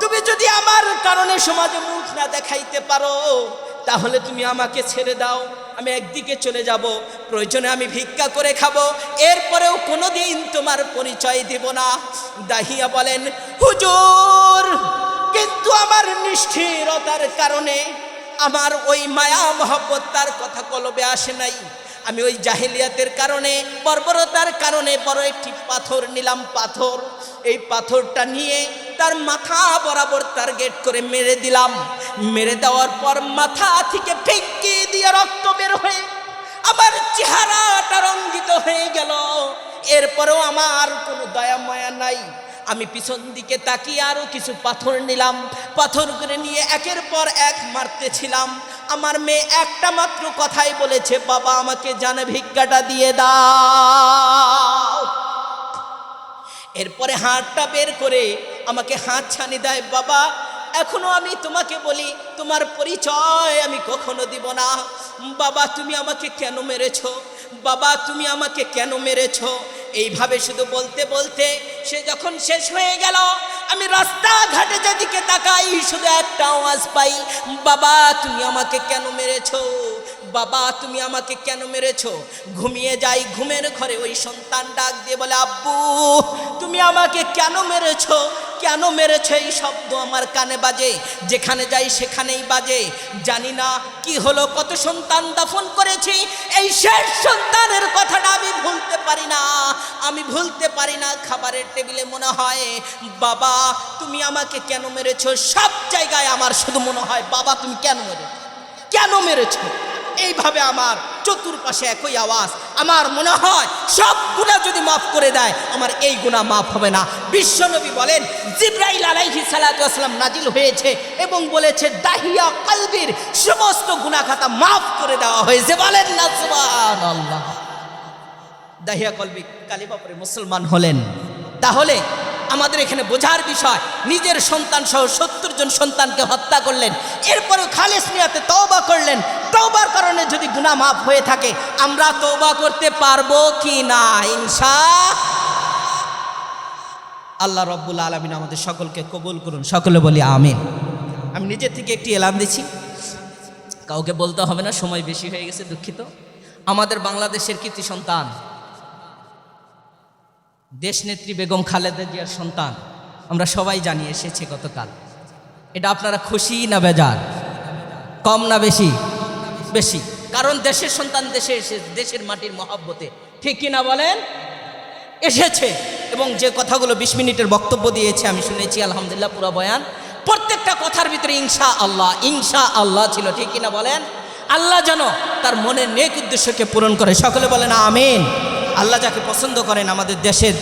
তুমি যদি আমার কারণে সমাজে মুখ না দেখাইতে পারো তাহলে তুমি আমাকে ছেড়ে দাও, আমি একদিকে চলে যাব, প্রয়োজনে আমি ভিক্ষা করে খাবো, এরপরেও কোনোদিন তোমার পরিচয় দেব না। দাহিয়া বলেন, হুজুর, কিন্তু আমার নিষ্ঠুরতার কারণে, আমার ওই মায়া মহব্বত তার কথা কলবে আসে নাই। আমি ওই জাহিলিয়াতের কারণে, বর্বরতার কারণে বড় একটি পাথর নিলাম। পাথর, এই পাথরটা নিয়ে তার মাথা বরাবর টার্গেট করে মেরে দিলাম। মেরে দেওয়ার পর মাথা থেকে ফেঁকে দিয়ে রক্ত বের হয়ে আমার চেহারাটা রঞ্জিত হয়ে গেল। এরপরেও আমার কোনো দয়া মায়া নাই। আমি পিছন দিকে তাকিয়ে আরো কিছু পাথর নিলাম। পাথর করে নিয়ে একের পর এক মারতেছিলাম। আমার মেয়ে একটা মাত্র কথাই বলেছে, বাবা, আমাকে জানে ভিক্ষাটা দিয়ে দাও। এরপরে হাতটা বের করে আমাকে হাত ছানি দেয়, বাবা, এখনো আমি তোমাকে বলি, তোমার পরিচয় আমি কখনো দিব না। বাবা তুমি আমাকে কেন মেরেছো, বাবা তুমি আমাকে কেন মেরেছো। এইভাবে শুধু বলতে বলতে সে যখন শেষ হয়ে গেল, আমি রাস্তাঘাটে যেদিকে তাকাই শুধু একটা আওয়াজ পাই, বাবা তুমি আমাকে কেন মেরেছো, বাবা তুমি আমাকে কেন মেরেছো। ঘুমিয়ে যাই, ঘুমের ঘরে ওই সন্তান ডাক দিয়ে বলে, আব্বু তুমি আমাকে কেন মেরেছো, কেন মেরেছো। এই শব্দ আমার কানে বাজে, যেখানে যাই সেখানেই বাজে। জানি না কি হলো, কত সন্তান দাফন করেছি, এই শেষ সন্তানের কথাটা আমি ভুলতে পারি না, আমি ভুলতে পারি না। খাবারের টেবিলে মনে হয় বাবা তুমি আমাকে কেন মেরেছো, সব জায়গায় আমার শুধু মনে হয় বাবা তুমি কেন মেরেছো, কেন মেরেছো। এইভাবে আমার চতুর্পাশে একই আওয়াজ। আমার মনে হয় সব গুনাহ যদি মাফ করে দেয় আমার এই গুনাহ মাফ হবে না। বিশ্বনবী বলেন জিবরাইল আলাইহিস সালাতু ওয়াস সালাম নাজিল হয়েছে এবং বলেছে দাহিয়া কলবির সমস্ত গুনাহ খাতা মাফ করে দেওয়া হয়েছে। বলেন না সুবহানাল্লাহ। দাহিয়া কলবি কালিমা পড়ে মুসলমান হলেন। তাহলে আমাদের এখানে বোঝার বিষয়, নিজের সন্তান সহ 70 জন সন্তানকে হত্যা করলেন, এরপরেও খালেস নিয়াতে তওবা করলেন। তওবার কারণে যদি গুনাহ মাফ হয়ে থাকে আমরা তওবা করতে পারবো কি না? আল্লাহ রব্বুল আলামিন আমাদের সকলকে কবুল করুন, সকলে বলি আমিন। আমি নিজে থেকে একটি এলান দিচ্ছি, কাউকে বলতে হবে না, সময় বেশি হয়ে গেছে, দুঃখিত। আমাদের বাংলাদেশের কৃতি সন্তান দেশনেত্রী বেগম খালেদা জিয়ার সন্তান, আমরা সবাই জানি এসেছে গতকাল। এটা আপনারা খুশি না বেজার, কম না বেশি? বেশি, কারণ দেশের সন্তান দেশে এসে দেশের মাটির মহব্বতে, ঠিক কিনা বলেন, এসেছে। এবং যে কথাগুলো 20 মিনিটের বক্তব্য দিয়েছে আমি শুনেছি, আলহামদুলিল্লাহ পুরো বয়ান, প্রত্যেকটা কথার ভিতরে ইনশা আল্লাহ ছিল, ঠিক কিনা বলেন। আল্লাহ যেন তার মনের নেক উদ্দেশ্যকে পূরণ করে, সকলে বলেন আমিন। আল্লাহ যাকে পছন্দ করেন আমাদের দেশের